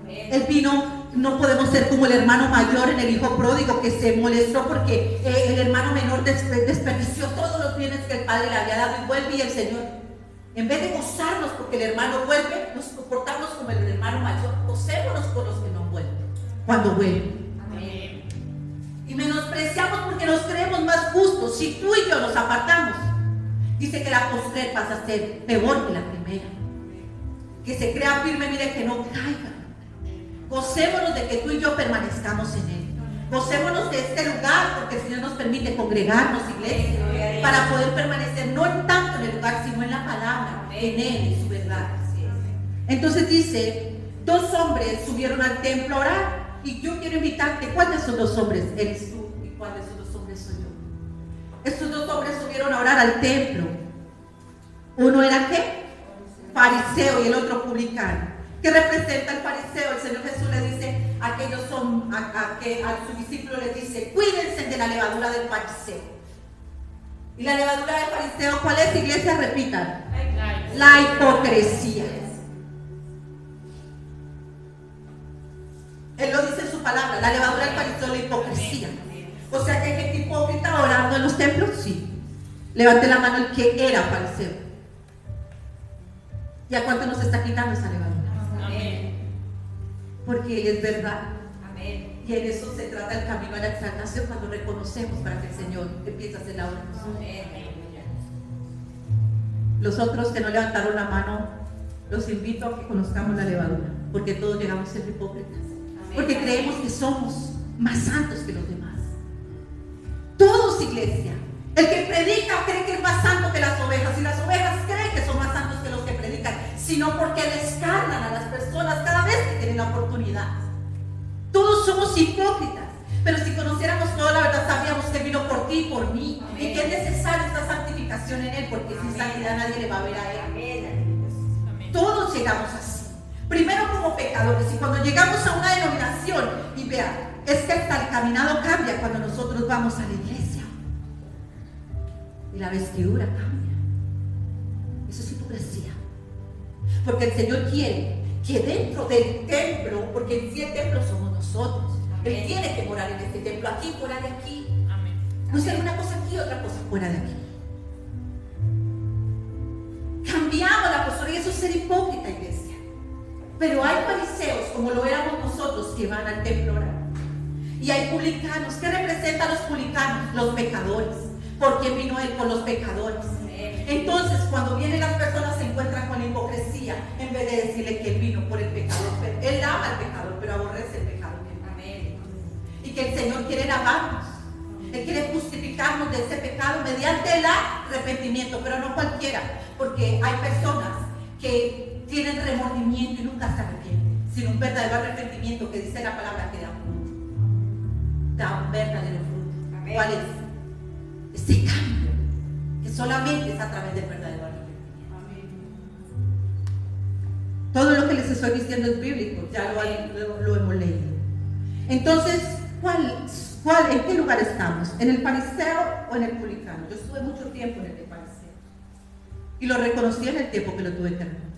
amén. Él vino, no podemos ser como el hermano mayor en el hijo pródigo que se molestó porque el hermano menor desperdició todos los bienes que el padre le había dado, y vuelve y el Señor, en vez de gozarnos porque el hermano vuelve, nos comportamos como el hermano mayor. Gocémonos por los que no vuelven, cuando vuelven. Amén. Y menospreciamos menospreciamos porque nos creemos más justos. Si tú y yo nos apartamos, dice que la postrer pasa a ser peor que la primera. Que se crea firme, mire que no caiga. Gocémonos de que tú y yo permanezcamos en Él. Gocémonos de este lugar porque el Señor nos permite congregarnos, iglesia, para poder permanecer no en tanto en el lugar, sino en la palabra, en Él, en su verdad. Entonces dice, 2 hombres subieron al templo a orar. Y yo quiero invitarte, ¿cuál de esos 2 hombres eres tú? ¿Y cuál de esos 2 hombres soy yo? Estos 2 hombres subieron a orar al templo. Uno era ¿qué? Fariseo y el otro publicano. ¿Qué representa el fariseo? El Señor Jesús le dice a sus discípulos les dice, cuídense de la levadura del fariseo. Y la levadura del fariseo, ¿cuál es, iglesia? Repitan. La hipocresía. Él lo dice en su palabra, la levadura del fariseo, la hipocresía. O sea que hay gente hipócrita orando en los templos, sí. Levante la mano el que era fariseo. ¿Y a cuánto nos está quitando esa levadura? Amén. Porque Él es verdad. Amén. Y en eso se trata el camino a la exaltación, cuando reconocemos para que el Señor empiece a hacer la obra en nosotros. Los otros que no levantaron la mano, los invito a que conozcamos la levadura, porque todos llegamos a ser hipócritas. Porque creemos que somos más santos que los demás. Todos, iglesia. El que predica cree que es más santo que las ovejas, y las ovejas creen que son más santos que los que predican, sino porque descarnan a las personas cada vez que tienen la oportunidad. Todos somos hipócritas, pero si conociéramos toda la verdad, sabríamos que vino por ti y por mí. Amén. Y que es necesaria esta santificación en Él, porque sin santidad nadie le va a ver a Él. Amén. Todos llegamos así. Primero como pecadores, y cuando llegamos a una denominación, y vean, es que hasta el caminado cambia cuando nosotros vamos a la iglesia. Y la vestidura cambia. Eso es hipocresía. Porque el Señor quiere que dentro del templo, porque en sí el templo somos nosotros. Amén. Él tiene que morar en este templo, aquí, fuera de aquí. Amén. No ser una cosa aquí, otra cosa fuera de aquí. Cambiamos la postura y eso es ser hipócrita, iglesia. Pero hay fariseos, como lo éramos nosotros, que van al templo a orar. Y hay publicanos. ¿Qué representan los publicanos? Los pecadores. ¿Por qué vino Él? Con los pecadores. Entonces, cuando vienen las personas, se encuentran con la hipocresía, en vez de decirle que Él vino por el pecador. Él ama al pecador, pero aborrece el pecado. Y que el Señor quiere lavarnos. Él quiere justificarnos de ese pecado mediante el arrepentimiento, pero no cualquiera. Porque hay personas que tienen remordimiento y nunca se arrepienten, sino un verdadero arrepentimiento que dice la palabra que da fruto. Da un verdadero fruto. Amén. ¿Cuál es? Ese cambio que solamente es a través del verdadero arrepentimiento. Amén. Todo lo que les estoy diciendo es bíblico, ya lo hemos leído. Entonces, ¿en qué lugar estamos? ¿En el fariseo o en el publicano? Yo estuve mucho tiempo en el fariseo y lo reconocí en el tiempo que lo tuve que reconocer.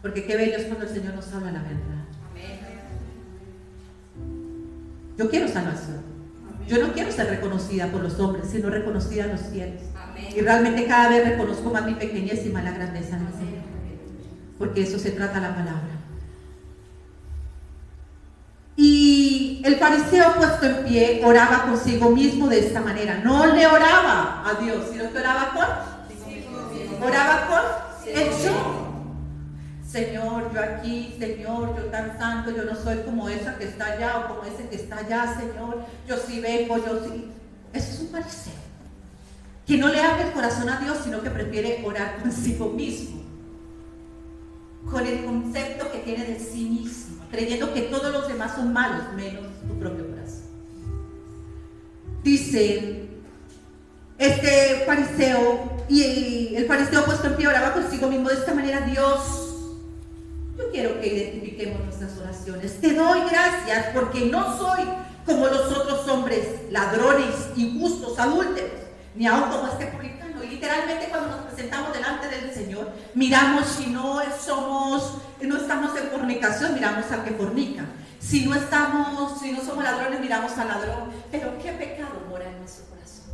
Porque qué bello es cuando el Señor nos habla la verdad. Amén. Yo quiero salvación. Amén. Yo no quiero ser reconocida por los hombres, sino reconocida en los cielos. Amén. Y realmente cada vez reconozco más mi pequeñez y más la grandeza del Señor. Porque eso se trata la palabra. Y el fariseo puesto en pie oraba consigo mismo de esta manera. No le oraba a Dios, sino que oraba con el yo. Señor, yo aquí, Señor, yo tan santo, yo no soy como esa que está allá o como ese que está allá, Señor, yo sí vengo, yo sí. Eso es un fariseo que no le abre el corazón a Dios, sino que prefiere orar consigo mismo, con el concepto que tiene de sí mismo, creyendo que todos los demás son malos, menos tu propio corazón. Dice este fariseo, y el fariseo puesto en pie oraba consigo mismo de esta manera: Dios, yo quiero que identifiquemos nuestras oraciones. Te doy gracias porque no soy como los otros hombres, ladrones, injustos, adúlteros, ni aún como este publicano. Y literalmente cuando nos presentamos delante del Señor, miramos si no estamos en fornicación, miramos al que fornica. Si no somos ladrones, miramos al ladrón. Pero ¿qué pecado mora en nuestro corazón?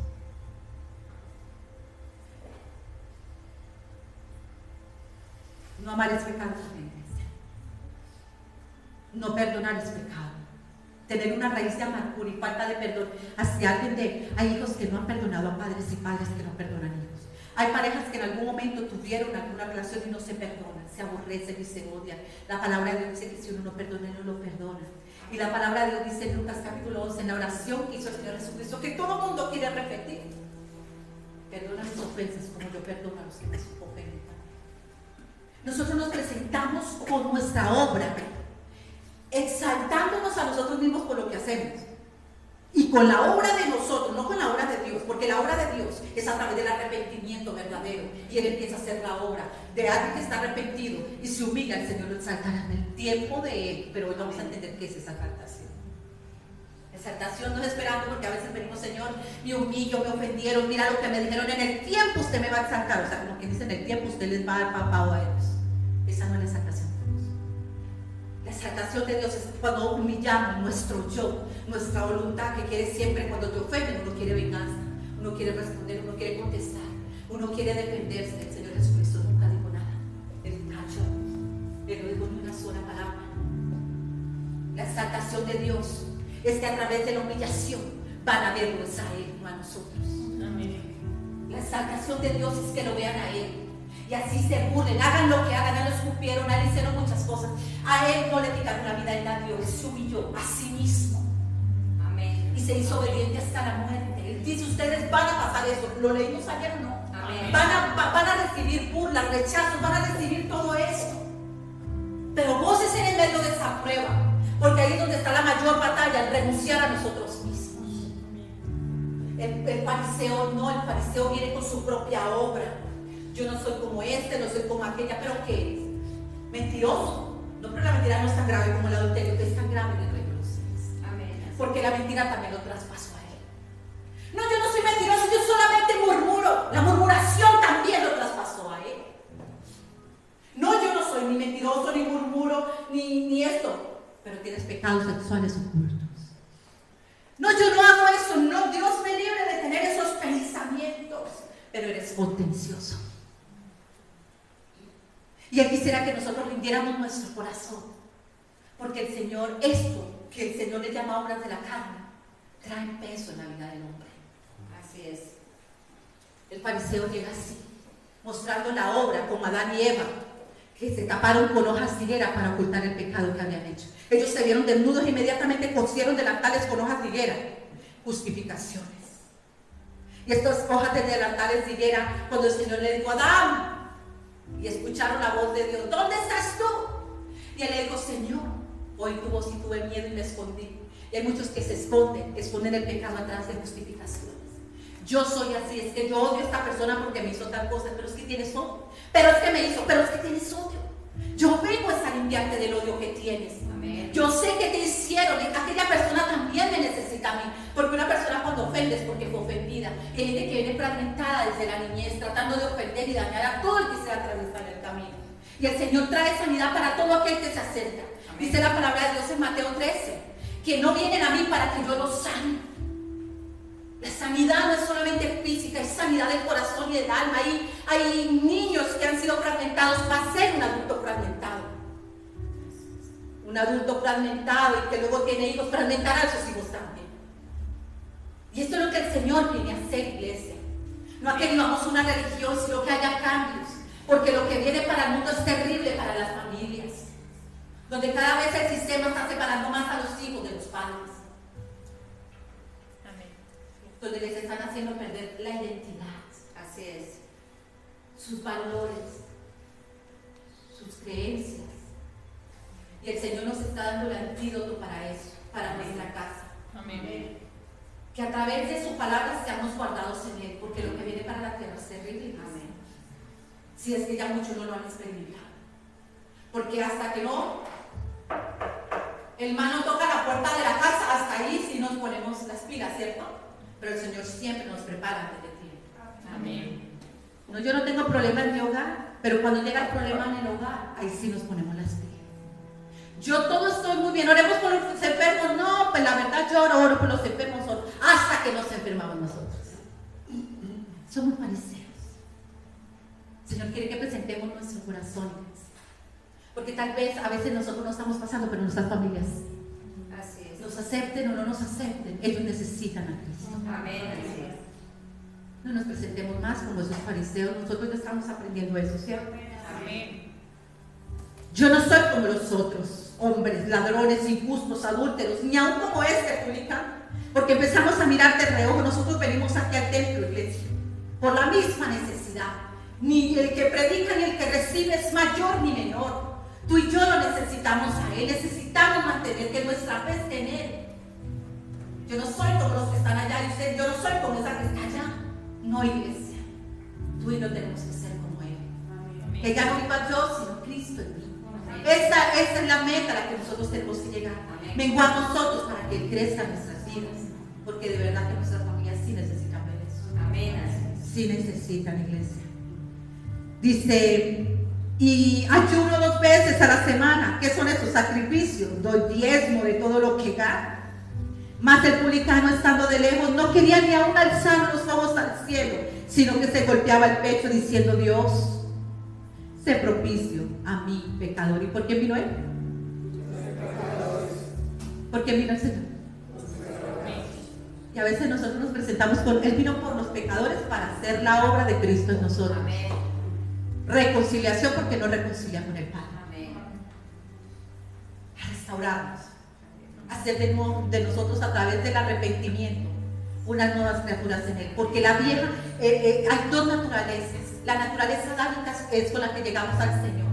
No amar es pecado también. No perdonar es pecado. tener una raíz de amargura y falta de perdón hacia alguien. Hay hijos que no han perdonado a padres y padres que no perdonan hijos. Hay parejas que en algún momento tuvieron alguna relación y no se perdonan, se aborrecen y se odian. La palabra de Dios dice que si uno no perdona, no lo perdona. Y la palabra de Dios dice en Lucas capítulo 11, en la oración que hizo el Señor Jesucristo, que todo el mundo quiere repetir: perdona mis ofensas como yo perdono a los que me ofenden. Nosotros nos presentamos con nuestra obra, exaltándonos a nosotros mismos por lo que hacemos. Y con la obra de nosotros, no con la obra de Dios, porque la obra de Dios es a través del arrepentimiento verdadero. Y Él empieza a hacer la obra de alguien que está arrepentido y se humilla. El Señor lo exaltará en el tiempo de Él. Pero hoy vamos a entender qué es esa exaltación. Exaltación no es esperando, porque a veces venimos: Señor, me humillo, me ofendieron, mira lo que me dijeron, en el tiempo usted me va a exaltar. O sea, como que dice, en el tiempo usted les va a dar papá a ellos. Esa no es la exaltación de Dios. La exaltación de Dios es cuando humillamos nuestro yo, nuestra voluntad, que quiere siempre, cuando te ofenden, uno quiere venganza, uno quiere responder, uno quiere contestar, uno quiere defenderse. El Señor Jesucristo nunca dijo nada, Él calló, Él no dijo ni una sola palabra. La exaltación de Dios es que a través de la humillación van a vernos a Él, no a nosotros. Amén. La exaltación de Dios es que lo vean a Él. Y así se burlen, hagan lo que hagan. A Él lo escupieron, a Él hicieron muchas cosas. A Él no le quitaron la vida, Él la dio, Él se humilló a sí mismo. Amén. Y se hizo obediente hasta la muerte. Él dice: ustedes van a pasar eso. ¿Lo leímos ayer o no? Amén. Van a recibir burlas, rechazos, van a recibir todo esto. Pero gócese en el medio de esa prueba, porque ahí es donde está la mayor batalla, el renunciar a nosotros mismos. El fariseo no, el fariseo viene con su propia obra. Yo no soy como este, no soy como aquella. ¿Pero qué es? Mentiroso. No, pero la mentira no es tan grave como el adulterio, que es tan grave en el reino de los cielos. Amén. Porque la mentira también lo traspasó a Él. No, yo no soy mentiroso, yo solamente murmuro. La murmuración también lo traspasó a Él. No, yo no soy ni mentiroso, ni murmuro, ni esto. Pero tienes pecados sexuales ocultos. No, yo no hago eso. No, Dios me libre de tener esos pensamientos. Pero eres contencioso. Y Él quisiera que nosotros rindiéramos nuestro corazón, porque el Señor, esto que el Señor le llama obras de la carne, trae peso en la vida del hombre. Así es. El fariseo llega así, mostrando la obra como Adán y Eva, que se taparon con hojas de higuera para ocultar el pecado que habían hecho. Ellos se vieron desnudos e inmediatamente cosieron delantales con hojas de higuera. Justificaciones. Y estas hojas de delantales de higuera, cuando el Señor le dijo: Adán, y escucharon la voz de Dios: ¿dónde estás tú? Y él le dijo: Señor, oí tu voz y tuve miedo y me escondí. Y hay muchos que se esconden el pecado atrás de justificaciones. Yo soy así, es que yo odio a esta persona porque me hizo tal cosa, pero es que tienes odio. Pero es que me hizo, pero es que tienes odio. Yo vengo a limpiarte del odio que tienes. Amén. Yo sé que te hicieron, aquella persona también me necesita a mí. Porque una persona cuando ofende es porque fue ofendida. Que viene fragmentada desde la niñez, tratando de ofender y dañar a todo el que se atraviesa en el camino. Y el Señor trae sanidad para todo aquel que se acerca. Amén. Dice la palabra de Dios en Mateo 13, que no vienen a mí para que yo los sane. La sanidad no es solamente física, es sanidad del corazón y del alma. Hay niños que han sido fragmentados. Va a ser un adulto fragmentado. Un adulto fragmentado y que luego tiene hijos, fragmentará a sus hijos también. Y esto es lo que el Señor viene a hacer, iglesia. No a que vivamos una religión, sino que haya cambios. Porque lo que viene para el mundo es terrible para las familias. Donde cada vez el sistema está separando más a los hijos de los padres. Donde les están haciendo perder la identidad. Así es. Sus valores, sus creencias. Y el Señor nos está dando el antídoto para eso, para nuestra casa. Amén. Que a través de su palabra seamos guardados en Él, porque lo que viene para la tierra es terrible. Amén. Si es que ya muchos no lo han experimentado. Porque hasta que no, el mal no toca la puerta de la casa, hasta ahí sí nos ponemos las pilas, ¿cierto? Pero el Señor siempre nos prepara antes de tiempo. Amén. No, yo no tengo problema en mi hogar, pero cuando llega el problema en el hogar, ahí sí nos ponemos las pilas. Yo todo estoy muy bien, oremos por los enfermos. No, pues la verdad yo oro por los enfermos hasta que nos enfermamos nosotros. Somos fariseos. El Señor quiere que presentemos nuestros corazones, porque tal vez a veces nosotros no estamos pasando, pero nuestras familias. Así es. nos acepten o no nos acepten, ellos necesitan a Cristo. Amén. No nos presentemos más como esos fariseos, nosotros ya estamos aprendiendo eso, ¿cierto? Amén. Yo no soy como los otros hombres, ladrones, injustos, adúlteros, ni aún como este publicano, porque empezamos a mirar de reojo. Nosotros venimos aquí al templo, iglesia, por la misma necesidad. Ni el que predica ni el que recibe es mayor ni menor. Tú y yo lo necesitamos a Él, necesitamos mantener que nuestra fe esté en Él. Yo no soy como los que están allá, y usted, yo no soy como esa que está allá. No, iglesia, tú y yo tenemos que ser como Él. Amén. Que ya no viva yo, sino Cristo en mí. Esa es la meta a la que nosotros tenemos que llegar. Menguar nosotros para que Él crezca en nuestras vidas. Porque de verdad que nuestras familias sí necesitan ver eso. Amén. Sí necesitan, iglesia. Dice, y ayuno 2 veces a la semana. ¿Qué son esos sacrificios? Doy diezmo de todo lo que gano. Mas el publicano, estando de lejos, no quería ni aún alzar los ojos al cielo, sino que se golpeaba el pecho diciendo: Dios, sé propicio a mí, pecador. ¿Y por qué vino Él? ¿Por qué vino el Señor? Y a veces nosotros nos presentamos con Él vino por los pecadores para hacer la obra de Cristo en nosotros. Amén. Reconciliación, porque no reconcilia con el Padre. Amén. A restaurarnos, a hacer de nuevo de nosotros, a través del arrepentimiento, unas nuevas criaturas en Él. Porque la vieja, hay 2 naturalezas. La naturaleza adámica es con la que llegamos al Señor,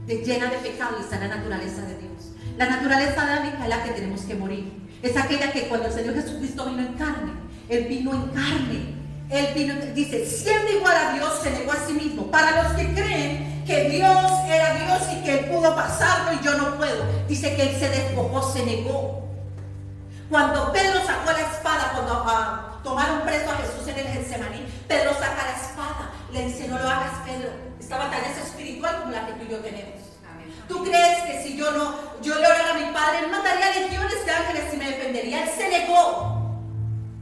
llena de pecado, y está la naturaleza de Dios. La naturaleza adámica es la que tenemos que morir. Es aquella que cuando el Señor Jesucristo vino en carne, Él vino en carne. Él vino, dice, siendo igual a Dios, se negó a sí mismo. Para los que creen que Dios era Dios y que Él pudo pasarlo y yo no puedo, dice que Él se despojó, se negó. Cuando Pedro sacó la espada, cuando tomaron preso a Jesús en el Getsemaní, Pedro saca la espada, le dice: no lo hagas, Pedro. Esta batalla es espiritual como la que tú y yo tenemos. Amén. ¿Tú crees que si yo le orara a mi Padre, Él mandaría legiones de ángeles y me defendería? Él se negó.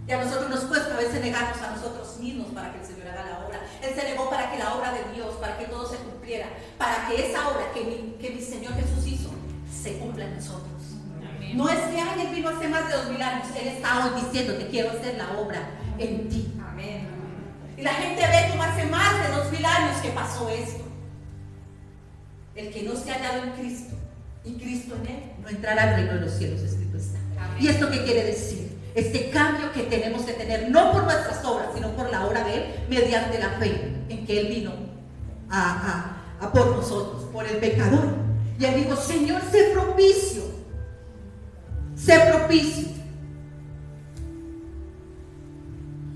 Y a nosotros nos cuesta a veces negarnos a nosotros mismos para que el Señor haga la obra. Él se negó para que la obra de Dios, para que todo se cumpliera, para que esa obra que mi Señor Jesús hizo se cumpla en nosotros. Amén. No es que Él vino hace más de 2000 años. Él está hoy diciendo: te quiero hacer la obra en ti. Amén. Y la gente ve como hace más de 2000 años que pasó esto. El que no se ha hallado en Cristo y Cristo en Él no entrará al reino de los cielos, escrito está. Amén. ¿Y esto qué quiere decir? Este cambio que tenemos que tener, no por nuestras obras, sino por la obra de Él, mediante la fe en que Él vino a por nosotros, por el pecador. Y Él dijo: Señor, sé propicio, sé propicio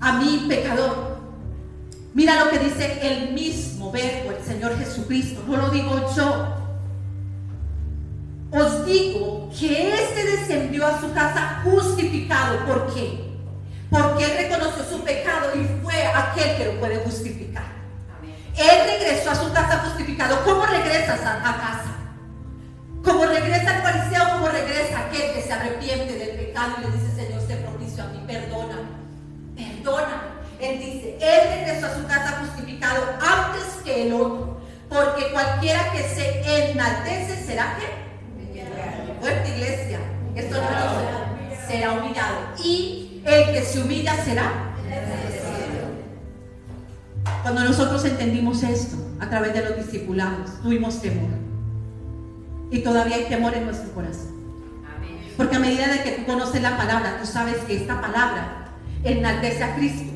a mí, pecador. Mira lo que dice el mismo verbo, el Señor Jesucristo. No lo digo yo. Os digo que este descendió a su casa justificado. ¿Por qué? Porque Él reconoció su pecado y fue aquel que lo puede justificar. Amén. Él regresó a su casa justificado. ¿Cómo regresas a casa? Como regresa el fariseo, como regresa aquel que se arrepiente del pecado y le dice: Señor, sé propicio a mí, perdóname, perdóname. Él dice: Él regresó a su casa justificado antes que el otro, porque cualquiera que se enaltece será ¿qué? Fuerte, iglesia. Esto no será humillado, y el que se humilla será. Cuando nosotros entendimos esto a través de los discipulados, tuvimos temor, y todavía hay temor en nuestro corazón. Amén. Porque a medida de que tú conoces la palabra, tú sabes que esta palabra enaltece a Cristo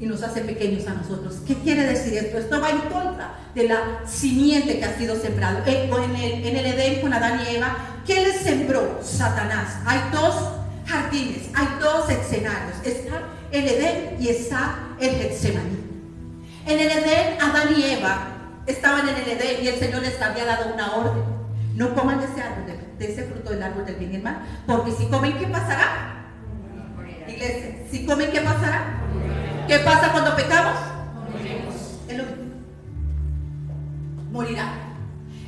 y nos hace pequeños a nosotros. ¿Qué quiere decir esto? Esto va en contra de la simiente que ha sido sembrado. En el Edén, con Adán y Eva, ¿qué les sembró Satanás? Hay 2 jardines, hay 2 escenarios. Está el Edén y está el Getsemaní. En el Edén, Adán y Eva estaban en el Edén y el Señor les había dado una orden: no coman de ese árbol, de ese fruto del árbol del bien y el mal, porque si comen, ¿qué pasará? Iglesia, si comen, ¿qué pasará? ¿Qué pasa cuando pecamos? Es lo mismo. Morirá.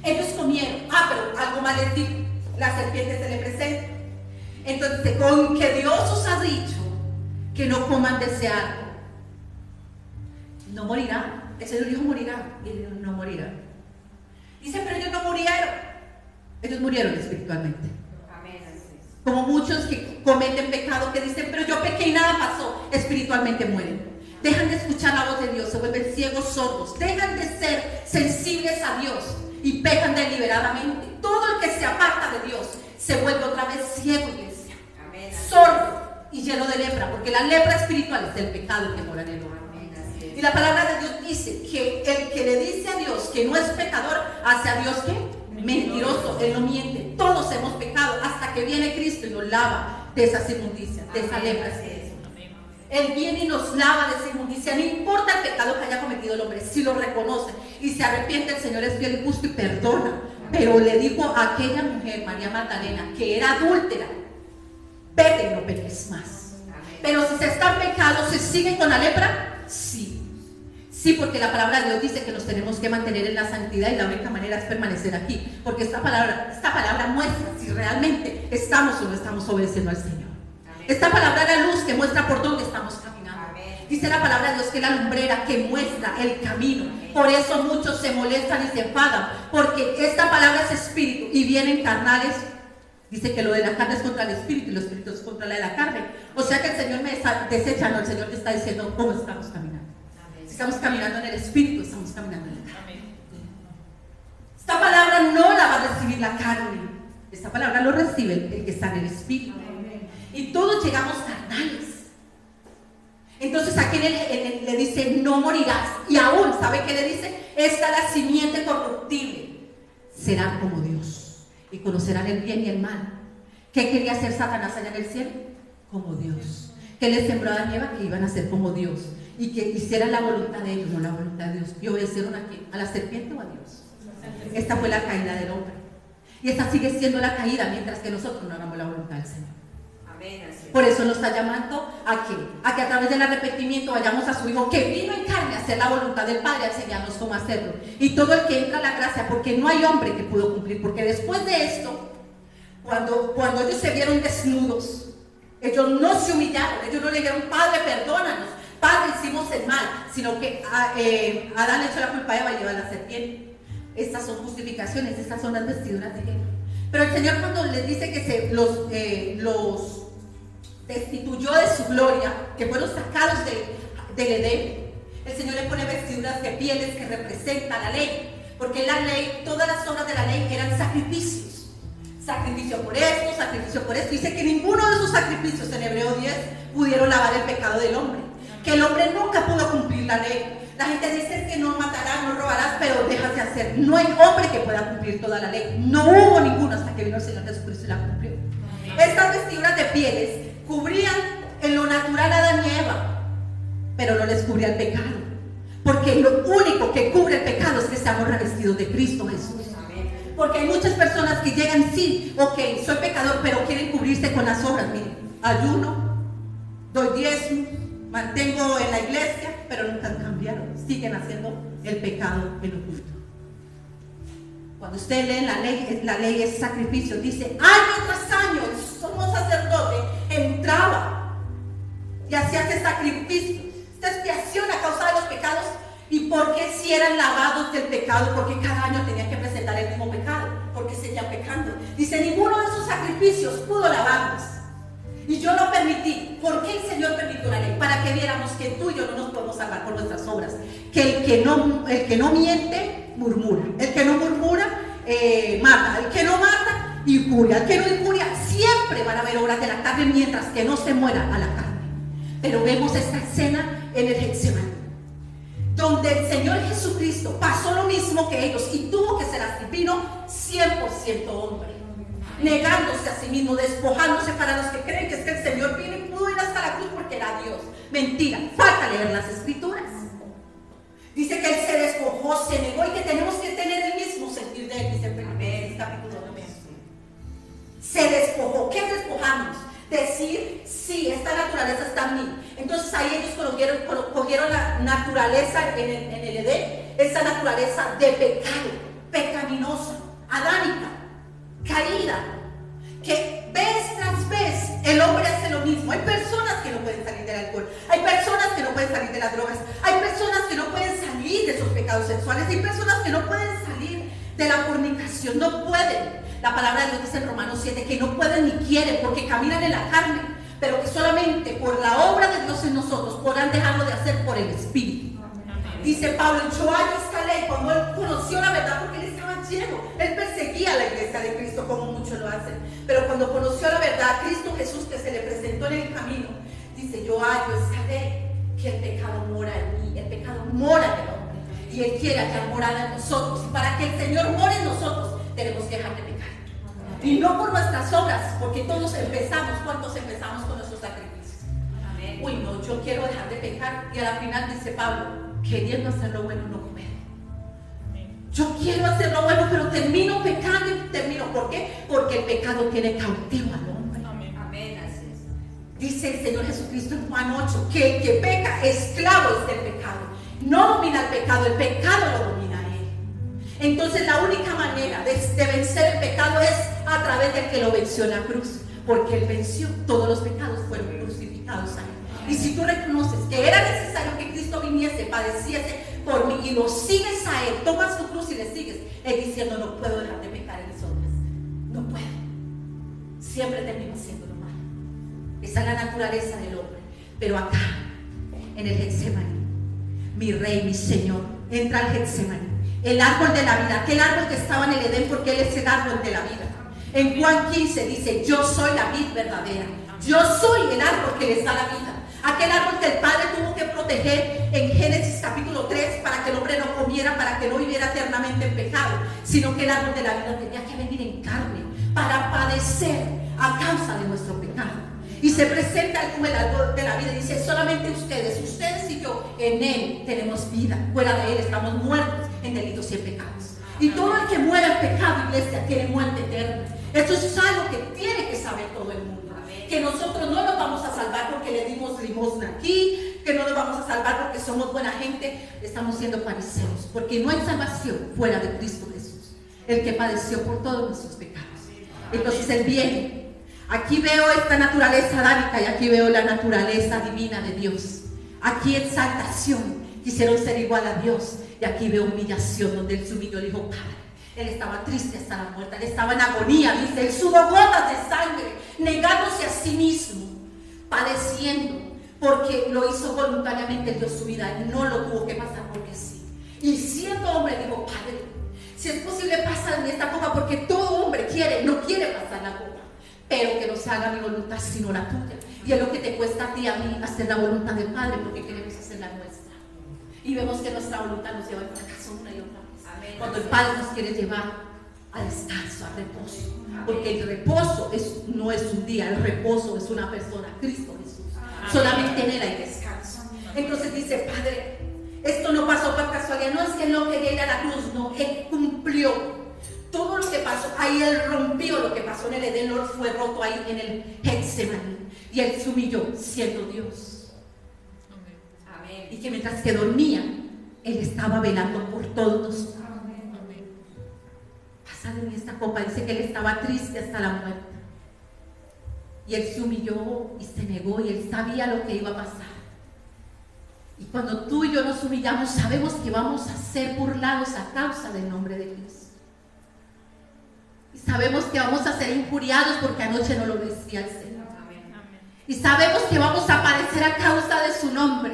Ellos comieron. Pero algo más les dijo: la serpiente se le presenta. Entonces, con que Dios os ha dicho que no coman de ese árbol, no morirá. El Señor dijo: morirá. Y ellos no morirán. Dice: pero ellos no murieron. Ellos murieron espiritualmente. Amén. Como muchos que cometen pecado, que dicen, pero yo pequé y nada pasó, espiritualmente mueren. Dejan de escuchar la voz de Dios, se vuelven ciegos, sordos, dejan de ser sensibles a Dios y pecan deliberadamente. Todo el que se aparta de Dios se vuelve otra vez ciego, iglesia, sordo y lleno de lepra, porque la lepra espiritual es el pecado que mora en el hombre. Y la palabra de Dios dice que el que le dice a Dios que no es pecador, hace a Dios ¿qué? Mentiroso, él no miente. Todos hemos pecado hasta que viene Cristo y nos lava de esas inmundicias, de esa lepra. Él viene y nos lava de esa inmundicia. No importa el pecado que haya cometido el hombre, si lo reconoce y se arrepiente, el Señor es fiel y justo y perdona. Pero le dijo a aquella mujer, María Magdalena, que era adúltera: vete y no peques más. Pero si se está en pecado, ¿se sigue con la lepra? Sí. Sí, porque la palabra de Dios dice que nos tenemos que mantener en la santidad y la única manera es permanecer aquí, porque esta palabra muestra si realmente estamos o no estamos obedeciendo al Señor. Esta palabra es la luz que muestra por dónde estamos caminando. Dice la palabra de Dios que es la lumbrera que muestra el camino. Por eso muchos se molestan y se enfadan, porque esta palabra es espíritu y vienen carnales. Dice que lo de la carne es contra el espíritu y los espíritus es contra la de la carne. O sea que el Señor me desecha, no, el Señor te está diciendo cómo estamos caminando. Si estamos caminando en el espíritu, estamos caminando en la carne. Esta palabra no la va a recibir la carne. Esta palabra lo recibe el que está en el espíritu. Y todos llegamos carnales. Entonces aquí le dice: no morirás. Y aún, ¿sabe qué le dice? Esta es la simiente corruptible. Serán como Dios y conocerán el bien y el mal. ¿Qué quería hacer Satanás allá en el cielo? Como Dios. ¿Qué le sembró a Adán y Eva? Que iban a ser como Dios y que hicieran la voluntad de ellos, no la voluntad de Dios. ¿Y obedecieron a quién? ¿A la serpiente o a Dios? Esta fue la caída del hombre. Y esta sigue siendo la caída mientras que nosotros no hagamos la voluntad del Señor. Por eso nos está llamando a que a través del arrepentimiento vayamos a su Hijo, que vino en carne a hacer la voluntad del Padre, a enseñarnos cómo hacerlo. Y todo el que entra a la gracia, porque no hay hombre que pudo cumplir, porque después de esto, cuando ellos se vieron desnudos, ellos no se humillaron, ellos no le dijeron: Padre, perdónanos, Padre, hicimos el mal, sino que Adán echó la culpa a Eva y lleva a la serpiente. Estas son justificaciones, estas son las vestiduras de guerra. Pero el Señor, cuando les dice que los destituyó de su gloria, que fueron sacados del Edén, el Señor le pone vestiduras de pieles que representan la ley, porque la ley, todas las obras de la ley eran sacrificios. Sacrificio por esto, sacrificio por esto. Dice que ninguno de esos sacrificios en Hebreo 10 pudieron lavar el pecado del hombre, que el hombre nunca pudo cumplir la ley. La gente dice que no matarás, no robarás, pero dejas de hacer. No hay hombre que pueda cumplir toda la ley. No hubo ninguno hasta que vino el Señor Jesucristo y la cumplió. Estas vestiduras de pieles cubrían en lo natural a Adán y Eva, pero no les cubría el pecado, porque lo único que cubre el pecado es que seamos revestidos de Cristo Jesús. Porque hay muchas personas que llegan: sí, ok, soy pecador, pero quieren cubrirse con las obras. Miren, ayuno, doy diezmo, mantengo en la iglesia, pero nunca cambiaron, siguen haciendo el pecado en oculto. Cuando usted lee la ley es sacrificio. Dice: año tras año el sumo sacerdote entraba y hacía ese sacrificio, esta expiación a causa de los pecados. ¿Y por qué si eran lavados del pecado? Porque cada año tenían que presentar el mismo pecado, porque seguían pecando. Dice: ninguno de esos sacrificios pudo lavarnos, y yo lo permití. ¿Por qué el Señor permitió la ley? Para que viéramos que tú y yo no nos podemos salvar por nuestras obras, que el que no miente murmura, el que no murmura mata, el que no mata injuria, el que no injuria. Siempre van a haber obras de la carne mientras que no se muera a la carne. Pero vemos esta escena en el Getsemaní, donde el Señor Jesucristo pasó lo mismo que ellos y tuvo que ser así. Vino 100% hombre, negándose a sí mismo, despojándose. Para los que creen que es que el Señor vino y pudo ir hasta la cruz porque era Dios, mentira, falta leer las Escrituras. Dice que Él se despojó, se negó, y que tenemos que tener el mismo sentir de Él, dice el primer capítulo 9. Se despojó. ¿Qué despojamos? Decir: sí, esta naturaleza está en mí. Entonces ahí ellos cogieron la naturaleza en el Edén, esa naturaleza de pecado, pecaminosa, adánica, caída, que vez tras vez el hombre hace lo mismo. Hay personas que no pueden salir del alcohol, hay personas que no pueden salir de las drogas, hay personas que no pueden salir de esos pecados sexuales, hay personas que no pueden salir de la fornicación, no pueden. La palabra de Dios dice en Romanos 7 que no pueden ni quieren porque caminan en la carne, pero que solamente por la obra de Dios en nosotros podrán dejarlo de hacer por el Espíritu. Dice Pablo, yo hallo esta ley cuando él conoció la verdad, porque él estaba lleno, él perseguía a la iglesia de Cristo como muchos lo hacen, pero cuando conoció la verdad, Cristo Jesús que se le presentó en el camino, dice, yo hallo esta ley, que el pecado mora en mí, el pecado mora en el hombre, y él quiere hallar morada en nosotros, y para que el Señor more en nosotros, tenemos que dejar de pecar, y no por nuestras obras, porque todos empezamos, ¿cuántos empezamos con nuestros sacrificios? Uy, no, yo quiero dejar de pecar, y al final dice Pablo, queriendo hacer lo bueno no puedo. Yo quiero hacer lo bueno, pero termino pecando y termino. ¿Por qué? Porque el pecado tiene cautivo al hombre. Amén, así es. Dice el Señor Jesucristo en Juan 8 que el que peca, esclavo es del pecado. No domina el pecado lo domina a él. Entonces la única manera de vencer el pecado es a través del que lo venció en la cruz, porque él venció, todos los pecados fueron crucificados a él. Y si tú reconoces que era necesario que Cristo viniese, padeciese por mí y lo sigues a él, tomas tu cruz y le sigues, él diciendo, no puedo dejar de pecar en mis obras, no puedo, siempre termino haciendo lo malo. Esa es la naturaleza del hombre. Pero acá, en el Getsemaní, mi rey, mi Señor, entra al Getsemaní, el árbol de la vida, aquel árbol que estaba en el Edén, porque él es el árbol de la vida. En Juan 15 dice, yo soy la vid verdadera, yo soy el árbol que les da la vida. Aquel árbol que el Padre tuvo que proteger en Génesis capítulo 3 para que el hombre no comiera, para que no viviera eternamente en pecado, sino que el árbol de la vida tenía que venir en carne para padecer a causa de nuestro pecado. Y se presenta como el árbol de la vida y dice, solamente ustedes y yo, en él tenemos vida, fuera de él estamos muertos en delitos y en pecados. Y todo el que muera en pecado, iglesia, tiene muerte eterna. Esto es algo que tiene que saber todo el mundo. Que nosotros no nos vamos a salvar porque le dimos limosna aquí, que no nos vamos a salvar porque somos buena gente. Estamos siendo fariseos, porque no hay salvación fuera de Cristo Jesús, el que padeció por todos nuestros pecados. Entonces él viene. Aquí veo esta naturaleza adámica y aquí veo la naturaleza divina de Dios. Aquí exaltación, quisieron ser igual a Dios, y aquí veo humillación, donde él se humilló y dijo, Padre. Él estaba triste hasta la muerte, él estaba en agonía, dice, él sudó gotas de sangre, negándose a sí mismo, padeciendo, porque lo hizo voluntariamente, él dio su vida, él no lo tuvo que pasar porque sí. Y siendo hombre, dijo, Padre, si es posible, pasa de mí esta copa, porque todo hombre no quiere pasar la copa, pero que no se haga mi voluntad sino la tuya. Y es lo que te cuesta a ti y a mí hacer la voluntad del Padre, porque queremos hacer la nuestra. Y vemos que nuestra voluntad nos lleva al fracaso una y otra vez. Cuando el Padre nos quiere llevar a descanso, a reposo, porque el reposo no es un día, el reposo es una persona, Cristo Jesús. Solamente en él hay descanso. Entonces dice, Padre, esto no pasó por casualidad, no es que él no quería ir a la cruz, no, él cumplió todo lo que pasó. Ahí él rompió lo que pasó en el Edén, no fue roto ahí en el Getsemaní, y él se humilló siendo Dios. Amén. Y que mientras que dormía, él estaba velando por todos nosotros. Pasad de mí esta copa. Dice que él estaba triste hasta la muerte. Y él se humilló y se negó, y él sabía lo que iba a pasar. Y cuando tú y yo nos humillamos, sabemos que vamos a ser burlados a causa del nombre de Cristo. Y sabemos que vamos a ser injuriados porque anoche no lo decía el Señor. Y sabemos que vamos a padecer a causa de su nombre.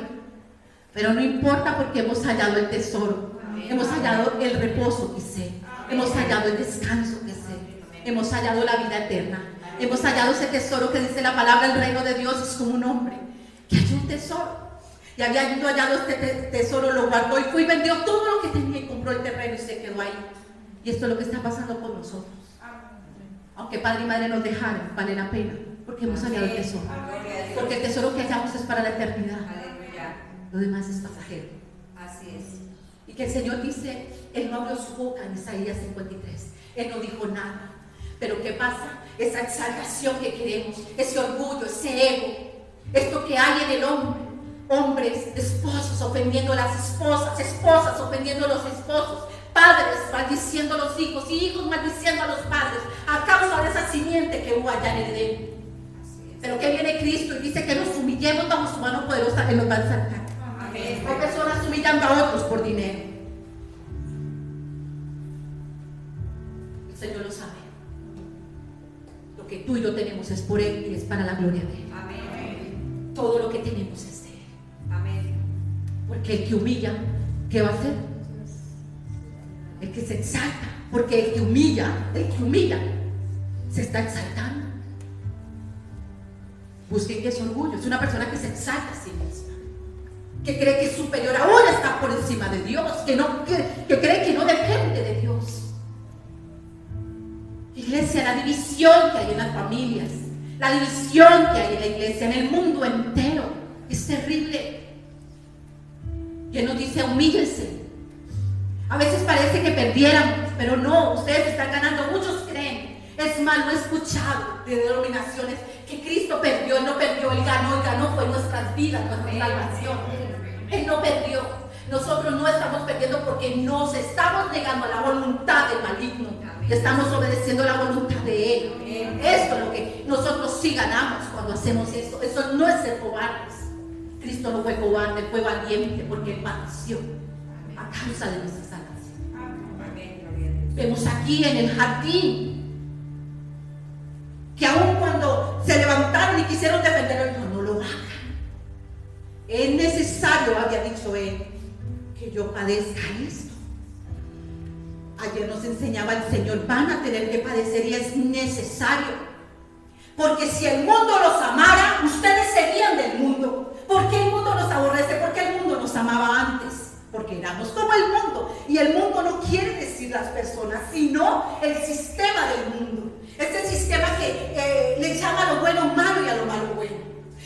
Pero no importa, porque hemos hallado el tesoro. Hemos hallado el reposo que sé. Hemos hallado el descanso que sé. Hemos hallado la vida eterna. Hemos hallado ese tesoro que dice la palabra, el reino de Dios es como un hombre que halló un tesoro. Y había hallado este tesoro, lo guardó y fue y vendió todo lo que tenía y compró el terreno y se quedó ahí. Y esto es lo que está pasando con nosotros. Aunque padre y madre nos dejaron, vale la pena, porque hemos hallado el tesoro. Porque el tesoro que hallamos es para la eternidad. Lo demás es pasajero. Así es. Y que el Señor dice, él no abrió su boca en Isaías 53. Él no dijo nada. Pero ¿qué pasa? Esa exaltación que queremos, ese orgullo, ese ego, esto que hay en el hombre. Hombres, esposos ofendiendo a las esposas, esposas ofendiendo a los esposos, padres maldiciendo a los hijos y hijos maldiciendo a los padres a causa de esa simiente que hubo allá en el Edén. Pero que viene Cristo y dice que nos humillemos bajo su mano poderosa, Él nos va a sacar. Hay personas humillando a otros por dinero. El Señor lo sabe. tenemos es por Él y es para la gloria de Él. Amén. Todo lo que tenemos es de Él. Amén. Porque el que humilla, ¿qué va a hacer? El que se exalta. Porque el que humilla, se está exaltando. Busquen qué es orgullo. Es una persona que se exalta a sí misma, que cree que es superior, ahora está por encima de Dios, que cree que no depende de Dios. Iglesia, la división que hay en las familias, la división que hay en la iglesia, en el mundo entero, es terrible. Que nos dice humíllense. A veces parece que perdiéramos, pero no, ustedes están ganando, muchos creen. Es más, lo he escuchado de denominaciones que Cristo perdió, Él no perdió, Él ganó, fue nuestras vidas, nuestra salvación. Él no perdió. Nosotros no estamos perdiendo porque nos estamos negando a la voluntad del maligno. Estamos obedeciendo la voluntad de Él. Esto es lo que nosotros sí ganamos cuando hacemos eso. Eso no es ser cobardes. Cristo no fue cobarde, fue valiente porque Él padeció a causa de nuestra salvación. Vemos aquí en el jardín que aun cuando se levantaron y quisieron defenderlo, no lo hagan. Es necesario, había dicho Él, que yo padezca esto. Ayer nos enseñaba el Señor, van a tener que padecer y es necesario. Porque si el mundo los amara, ustedes serían del mundo. ¿Por qué el mundo nos aborrece? ¿Por qué el mundo nos amaba antes? Porque éramos como el mundo. Y el mundo no quiere decir las personas, sino el sistema del mundo. Este sistema que le llama a lo bueno malo y a lo malo bueno.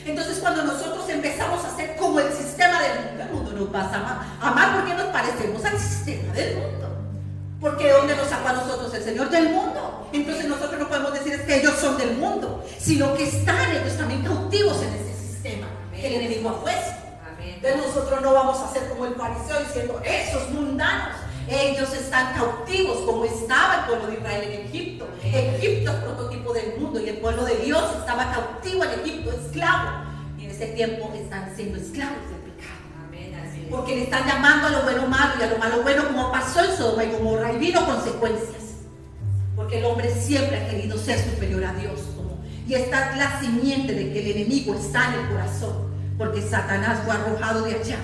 Entonces cuando nosotros empezamos a ser como el sistema del mundo nos va a amar porque nos parecemos al sistema del mundo. Porque ¿dónde nos sacó a nosotros el Señor? Del mundo. Entonces nosotros no podemos decir es que ellos son del mundo, sino que están ellos también cautivos en ese sistema que el enemigo ha puesto. Entonces nosotros no vamos a ser como el fariseo diciendo esos mundanos. Ellos están cautivos como estaba el pueblo de Israel en Egipto. Egipto es prototipo del mundo y el pueblo de Dios estaba cautivo en Egipto, esclavo. Y en ese tiempo están siendo esclavos del pecado. Porque le están llamando a lo bueno malo y a lo malo bueno, como pasó en Sodoma y Gomorra, y vino consecuencias. Porque el hombre siempre ha querido ser superior a Dios. Y esta es la simiente de que el enemigo está en el corazón. Porque Satanás fue arrojado de allá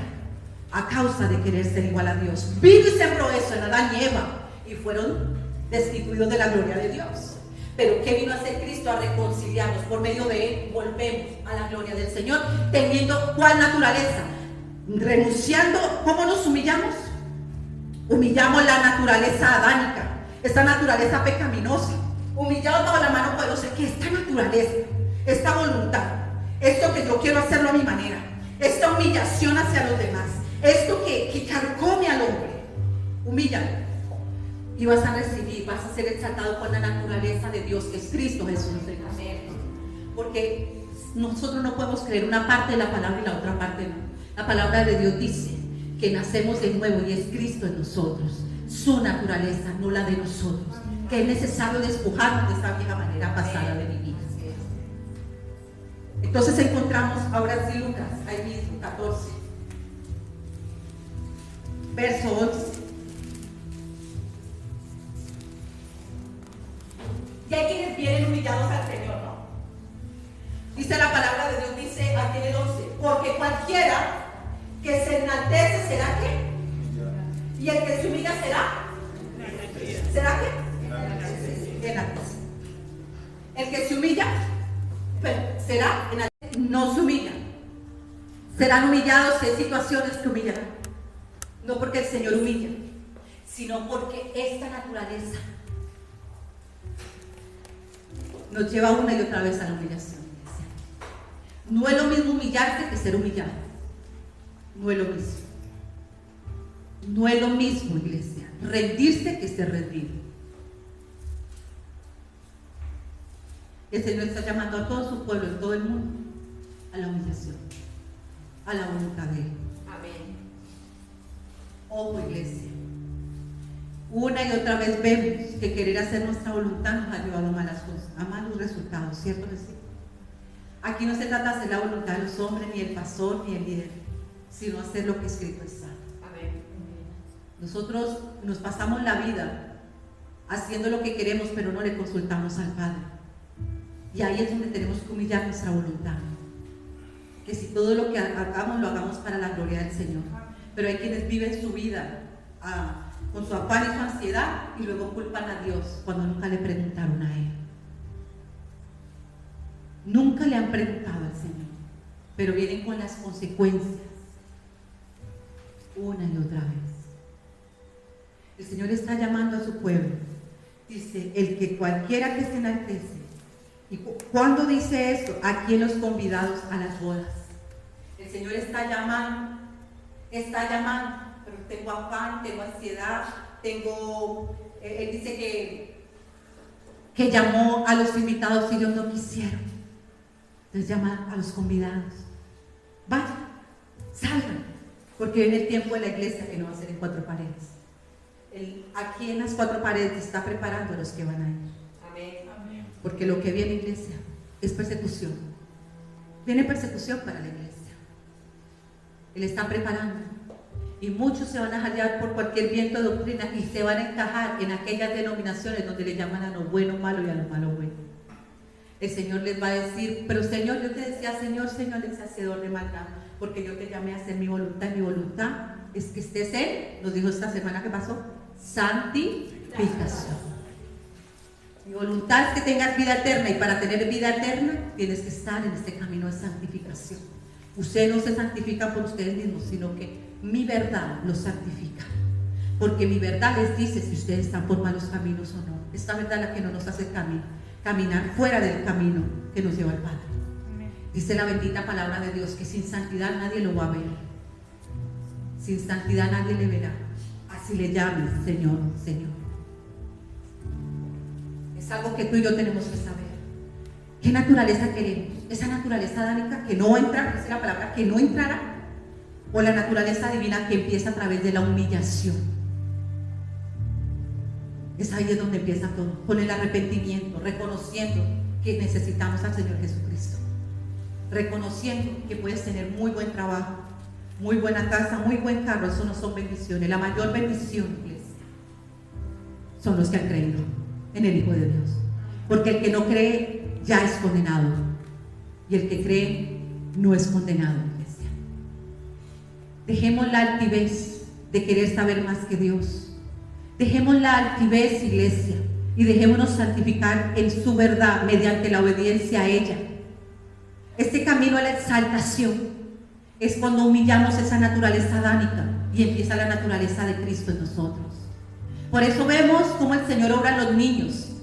a causa de querer ser igual a Dios. Vino y sembró eso en Adán y Eva y fueron destituidos de la gloria de Dios. Pero ¿qué vino a hacer Cristo? A reconciliarnos. Por medio de Él volvemos a la gloria del Señor, teniendo ¿cuál naturaleza? Renunciando. ¿Cómo nos humillamos? Humillamos la naturaleza adánica, esta naturaleza pecaminosa, humillados bajo la mano poderosa, que esta naturaleza, esta voluntad, esto que yo quiero hacerlo a mi manera, esta humillación hacia los demás, esto que carcome al hombre, humíllalo y vas a recibir, vas a ser exaltado con la naturaleza de Dios, que es Cristo Jesús en nosotros. Porque nosotros no podemos creer una parte de la palabra y la otra parte no. La palabra de Dios dice que nacemos de nuevo y es Cristo en nosotros, su naturaleza, no la de nosotros, que es necesario despojarnos de esta vieja manera pasada de vivir. Entonces encontramos ahora sí Lucas, ahí mismo, 14, verso 11. Y hay quienes vienen humillados al Señor, ¿no? Dice la palabra de Dios, dice aquí en el 11, porque cualquiera que se enaltece será ¿qué? Y el que se humilla será ¿qué? Enaltece. El que se humilla será enaltece. No se humilla. Serán humillados en situaciones que humillarán. No porque el Señor humilla, sino porque esta naturaleza nos lleva una y otra vez a la humillación. No es lo mismo humillarse que ser humillado. No es lo mismo. No es lo mismo, iglesia, rendirse que ser rendido. El Señor está llamando a todo su pueblo, en todo el mundo, a la humillación, a la voluntad de Él. Amén. Ojo, iglesia. Una y otra vez vemos que querer hacer nuestra voluntad nos ha llevado a malas cosas, a malos resultados, ¿cierto que sí? Aquí no se trata de hacer la voluntad de los hombres, ni el pastor, ni el líder, sino hacer lo que escrito está. Amén. Nosotros nos pasamos la vida haciendo lo que queremos, pero no le consultamos al Padre. Y ahí es donde tenemos que humillar nuestra voluntad. Que si todo lo que hagamos, lo hagamos para la gloria del Señor. Pero hay quienes viven su vida con su afán y su ansiedad y luego culpan a Dios cuando nunca le preguntaron a Él. Nunca le han preguntado al Señor, pero vienen con las consecuencias una y otra vez. El Señor está llamando a su pueblo. Dice, el que cualquiera que se enaltece. ¿Y cuándo dice esto? Aquí en los convidados a las bodas. El Señor está llamando, pero tengo afán, tengo ansiedad, Él dice que llamó a los invitados y ellos no quisieron. Entonces llama a los convidados. Vayan, salgan, porque viene el tiempo de la iglesia que no va a ser en cuatro paredes. Aquí en las cuatro paredes está preparando a los que van a ir. Amén. Porque lo que viene, iglesia, es persecución. Viene persecución para la iglesia. Él está preparando. Y muchos se van a hallar por cualquier viento de doctrina y se van a encajar en aquellas denominaciones donde le llaman a lo bueno malo y a lo malo bueno. El Señor les va a decir, pero Señor, yo te decía, Señor, eres hacedor de maldad, porque yo te llamé a hacer mi voluntad, y mi voluntad es que estés en, nos dijo esta semana que pasó, santificación. Mi voluntad es que tengas vida eterna, y para tener vida eterna tienes que estar en este camino de santificación. Ustedes no se santifican por ustedes mismos, sino que mi verdad los santifica, porque mi verdad les dice si ustedes están por malos caminos o no. Esta verdad es la que no nos hace caminar fuera del camino que nos lleva al Padre. Dice la bendita palabra de Dios que sin santidad nadie lo va a ver, sin santidad nadie le verá, así le llames Señor, Señor. Es algo que tú y yo tenemos que saber. ¿Qué naturaleza queremos? ¿Esa naturaleza adánica que no entra, dice la palabra, que no entrará? ¿O la naturaleza divina que empieza a través de la humillación? Es ahí es donde empieza todo, con el arrepentimiento, reconociendo que necesitamos al Señor Jesucristo, reconociendo que puedes tener muy buen trabajo, muy buena casa, muy buen carro. Eso no son bendiciones. La mayor bendición, iglesia, son los que han creído en el Hijo de Dios, porque el que no cree ya es condenado, y el que cree no es condenado, iglesia. Dejemos la altivez de querer saber más que Dios. Dejemos la altivez, iglesia, y dejémonos santificar en su verdad mediante la obediencia a ella. Este camino a la exaltación es cuando humillamos esa naturaleza adánica y empieza la naturaleza de Cristo en nosotros. Por eso vemos cómo el Señor obra en los niños,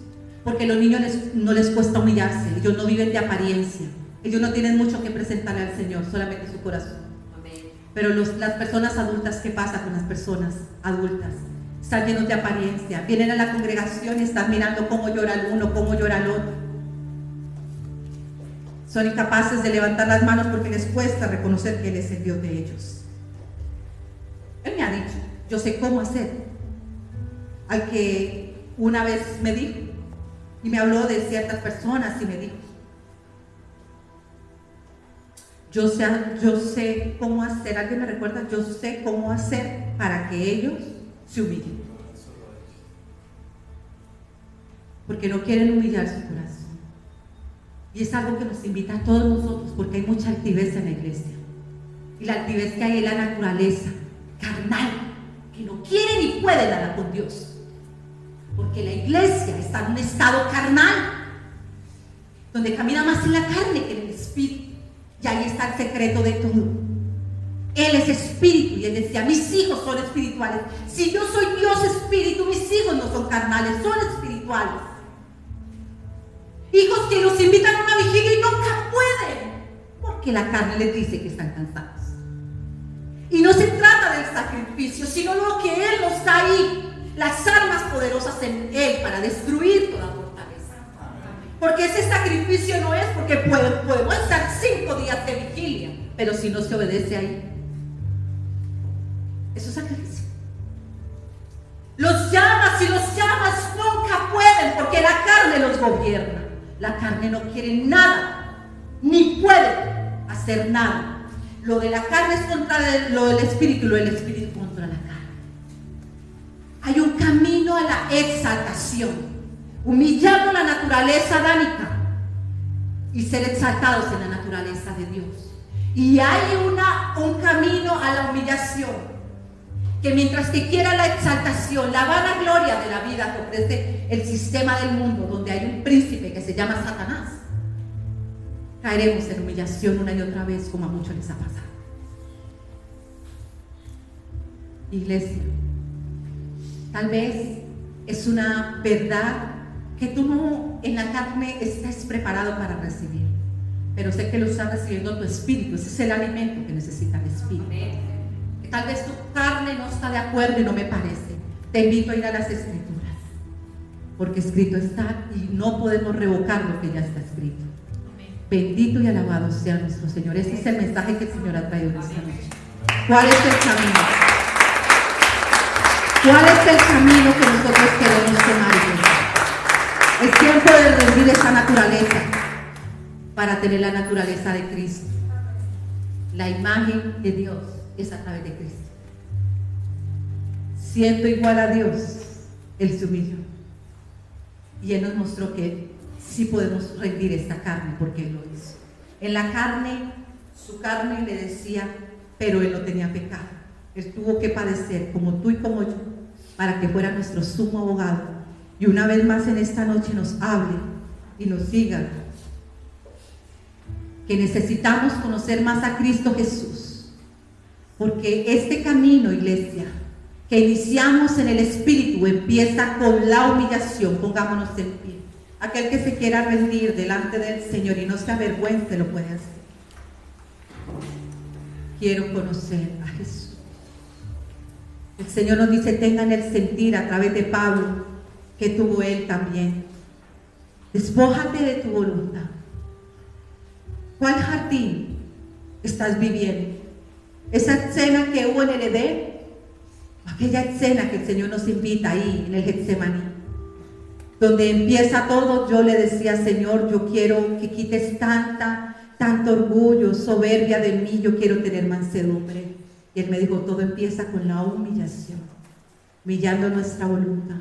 porque a los niños no les cuesta humillarse. Ellos no viven de apariencia, ellos no tienen mucho que presentarle al Señor, solamente su corazón. Amén. Pero las personas adultas, ¿qué pasa con las personas adultas? Están llenos de apariencia, vienen a la congregación y están mirando cómo llora el uno, cómo llora el otro. Son incapaces de levantar las manos porque les cuesta reconocer que Él es el Dios de ellos. Él me ha dicho, yo sé cómo hacer. Al que una vez me dijo, y me habló de ciertas personas y me dijo, yo sé cómo hacer, alguien me recuerda, yo sé cómo hacer para que ellos se humillen, porque no quieren humillar su corazón. Y es algo que nos invita a todos nosotros, porque hay mucha altivez en la iglesia, y la altivez que hay es la naturaleza carnal, que no quiere ni puede nada con Dios, porque la iglesia está en un estado carnal, donde camina más en la carne que en el espíritu, y ahí está el secreto de todo. Él es espíritu, y Él decía, mis hijos son espirituales. Si yo soy Dios espíritu, mis hijos no son carnales, son espirituales. Hijos que los invitan a una vigilia y nunca pueden, porque la carne les dice que están cansados. Y no se trata del sacrificio, sino lo que Él nos da ahí, las armas poderosas en Él para destruir toda fortaleza. Porque ese sacrificio no es porque podemos estar 5 días de vigilia, pero si no se obedece ahí, eso es sacrificio. Los llamas y los llamas nunca pueden, porque la carne los gobierna. La carne no quiere nada, ni puede hacer nada. Lo de la carne es contra lo del espíritu, y lo del espíritu contra la carne. Hay un camino a la exaltación, humillando la naturaleza adánica, y ser exaltados en la naturaleza de Dios. Y hay un camino a la humillación, que mientras que quiera la exaltación, la vanagloria de la vida que ofrece el sistema del mundo, donde hay un príncipe que se llama Satanás, caeremos en humillación una y otra vez, como a muchos les ha pasado. Iglesia, tal vez es una verdad que tú no en la carne estás preparado para recibir, pero sé que lo estás recibiendo tu espíritu. Ese es el alimento que necesita el espíritu. Que tal vez tu carne no está de acuerdo y no me parece. Te invito a ir a las escrituras, porque escrito está y no podemos revocar lo que ya está escrito. Bendito y alabado sea nuestro Señor. Ese es el mensaje que el Señor ha traído esta noche. ¿Cuál es el camino? ¿Cuál es el camino que nosotros queremos tomar? Es tiempo de rendir esa naturaleza para tener la naturaleza de Cristo. La imagen de Dios es a través de Cristo. Siendo igual a Dios, Él se humilló. Y Él nos mostró que sí podemos rendir esta carne, porque Él lo hizo. En la carne, su carne le decía, pero Él no tenía pecado. Él tuvo que padecer como tú y como yo, para que fuera nuestro sumo abogado. Y una vez más en esta noche nos hable y nos diga que necesitamos conocer más a Cristo Jesús, porque este camino, iglesia, que iniciamos en el Espíritu, empieza con la humillación. Pongámonos en pie. Aquel que se quiera rendir delante del Señor y no se avergüence, lo puede hacer. Quiero conocer a Jesús. El Señor nos dice, tengan el sentir a través de Pablo que tuvo Él también. Despójate de tu voluntad. ¿Cuál jardín estás viviendo? ¿Esa escena que hubo en el Edén? Aquella escena que el Señor nos invita ahí en el Getsemaní, donde empieza todo. Yo le decía, Señor, yo quiero que quites tanto orgullo, soberbia de mí, yo quiero tener mansedumbre. Y Él me dijo, todo empieza con la humillación, humillando nuestra voluntad.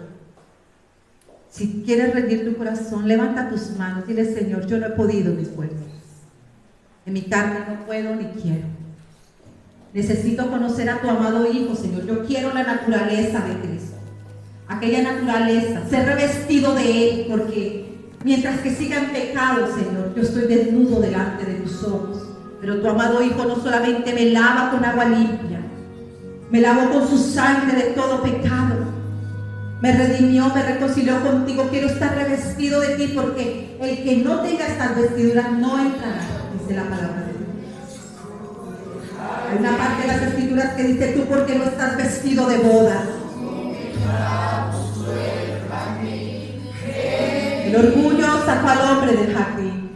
Si quieres rendir tu corazón, levanta tus manos, dile, Señor, yo no he podido, mis fuerzas. En mi carne no puedo ni quiero. Necesito conocer a tu amado Hijo, Señor. Yo quiero la naturaleza de Cristo. Aquella naturaleza, ser revestido de Él, porque mientras que siga en pecado, Señor, yo estoy desnudo delante de tus ojos. Pero tu amado Hijo no solamente me lava con agua limpia, me lavó con su sangre de todo pecado, me redimió, me reconcilió contigo. Quiero estar revestido de ti, porque el que no tenga estas vestiduras no entrará, dice la palabra de Dios. Hay una parte de las escrituras que dice, tú porque no estás vestido de boda. El orgullo sacó al hombre del jardín,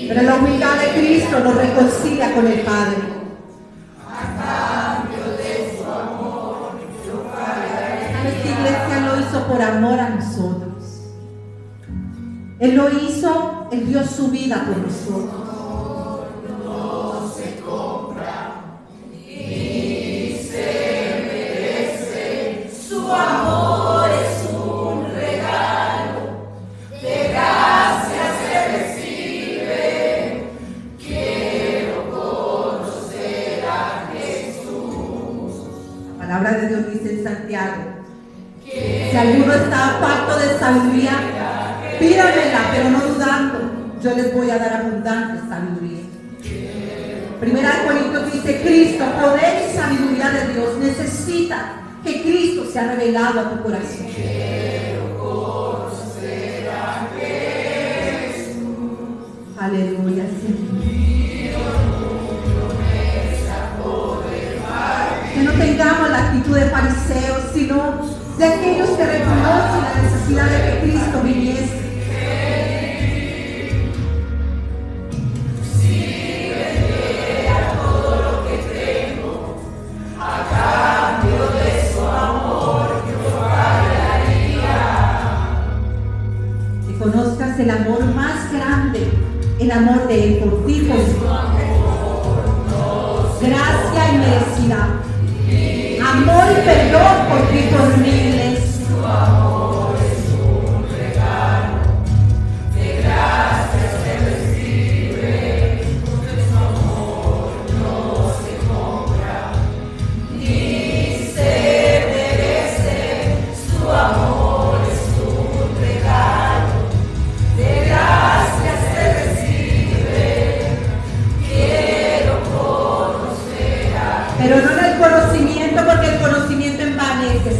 pero la humildad de Cristo nos reconcilia con el Padre. Esta iglesia lo hizo por amor a nosotros. Él lo hizo, Él dio su vida por nosotros. La palabra de Dios dice en Santiago, si alguno está falto de sabiduría, pídamela, pero no dudando, yo les voy a dar abundante sabiduría. Primera de Corintios dice, Cristo, poder y sabiduría de Dios, necesita que Cristo sea revelado a tu corazón. Aleluya, Señor. Que no tengamos la actitud de fariseos, sino de aquellos que reconocen la necesidad de que Cristo viniese. Que conozcas el amor más grande, el amor de Él por ti, por ti. Gracia y merecida. Amor y perdón por ti, por mí, iglesia. Tu amor es un regalo de gracias, de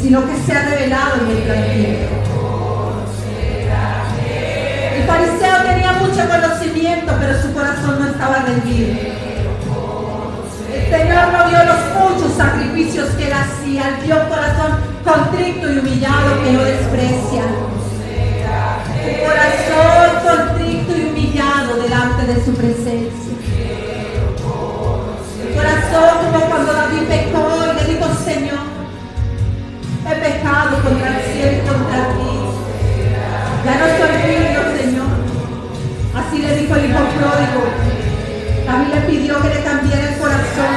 sino que se ha revelado en nuestras vidas. El fariseo tenía mucho conocimiento, pero su corazón no estaba rendido. El Señor no vio los muchos sacrificios que él hacía, él vio un corazón contrito y humillado que no desprecia. Un corazón contrito y humillado delante de su presencia. El corazón como cuando David pecó y le dijo: Señor, he pecado contra el cielo y contra ti. Ya no soy digno, Señor. Así le dijo el hijo pródigo. David le pidió que le cambiara el corazón.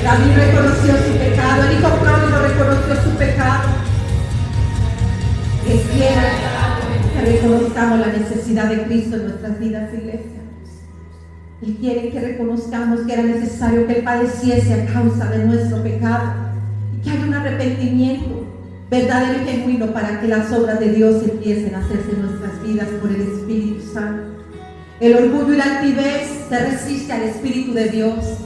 David reconoció su pecado. El hijo pródigo reconoció su pecado. Que quiera que reconozcamos la necesidad de Cristo en nuestras vidas, iglesia. Él quiere que reconozcamos que era necesario que Él padeciese a causa de nuestro pecado y que haya un arrepentimiento verdadero y genuino para que las obras de Dios empiecen a hacerse en nuestras vidas por el Espíritu Santo. El orgullo y la altivez se resiste al Espíritu de Dios.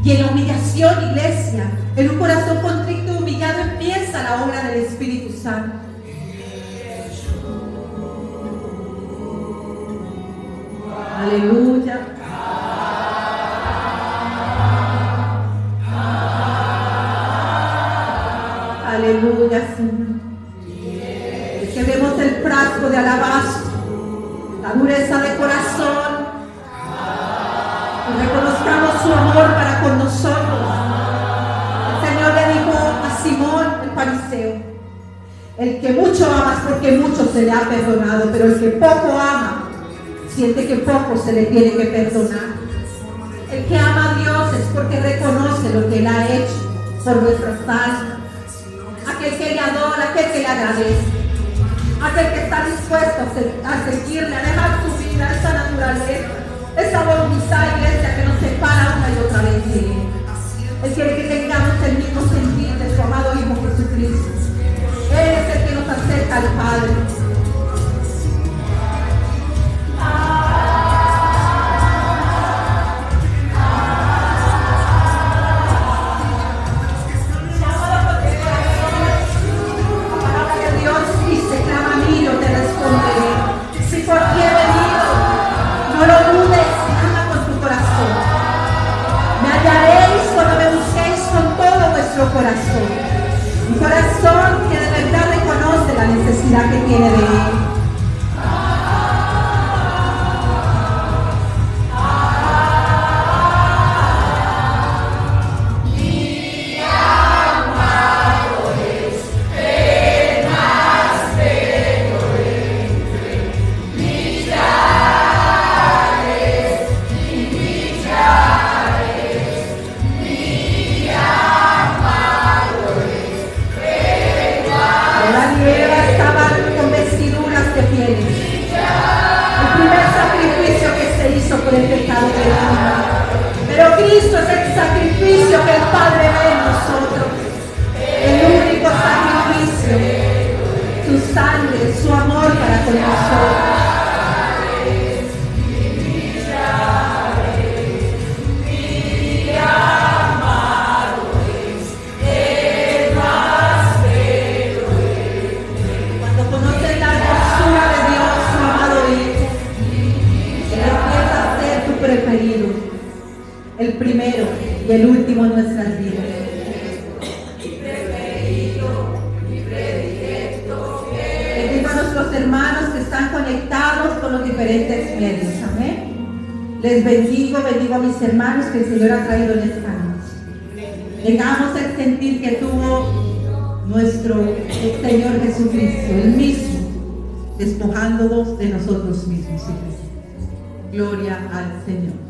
Y en la humillación, iglesia, en un corazón contrito y humillado empieza la obra del Espíritu Santo. Aleluya. Aleluya, Señor. Es que vemos el frasco de alabastro, la dureza de corazón, y reconozcamos su amor para con nosotros. El Señor le dijo a Simón, el fariseo: el que mucho ama es porque mucho se le ha perdonado, pero el que poco ama siente que poco se le tiene que perdonar. El que ama a Dios es porque reconoce lo que Él ha hecho por nuestras almas. Aquel que le adora, aquel que le agradece, aquel que está dispuesto a seguirle, a dejar su vida, esa naturaleza, esa voluntad, iglesia, que nos separa una y otra vez de Él. Él quiere que tengamos el mismo sentir de su amado Hijo Jesucristo. Él es el que nos acerca al Padre. Corazón, un corazón que de verdad reconoce la necesidad que tiene de Él. Por el pecado del mundo, pero Cristo es el sacrificio que el Padre ve en nosotros, el único sacrificio, su sangre, su amor para con nosotros. Cuando conocen la hermosura de Dios, su amado Hijo, preferido, el primero y el último en nuestras vidas. Bendigo a nuestros hermanos que están conectados con los diferentes medios. Amén. Les bendigo a mis hermanos que el Señor ha traído en esta noche. Tengamos el sentir que tuvo nuestro Señor Jesucristo, el mismo, despojándonos de nosotros mismos. Gloria al Señor.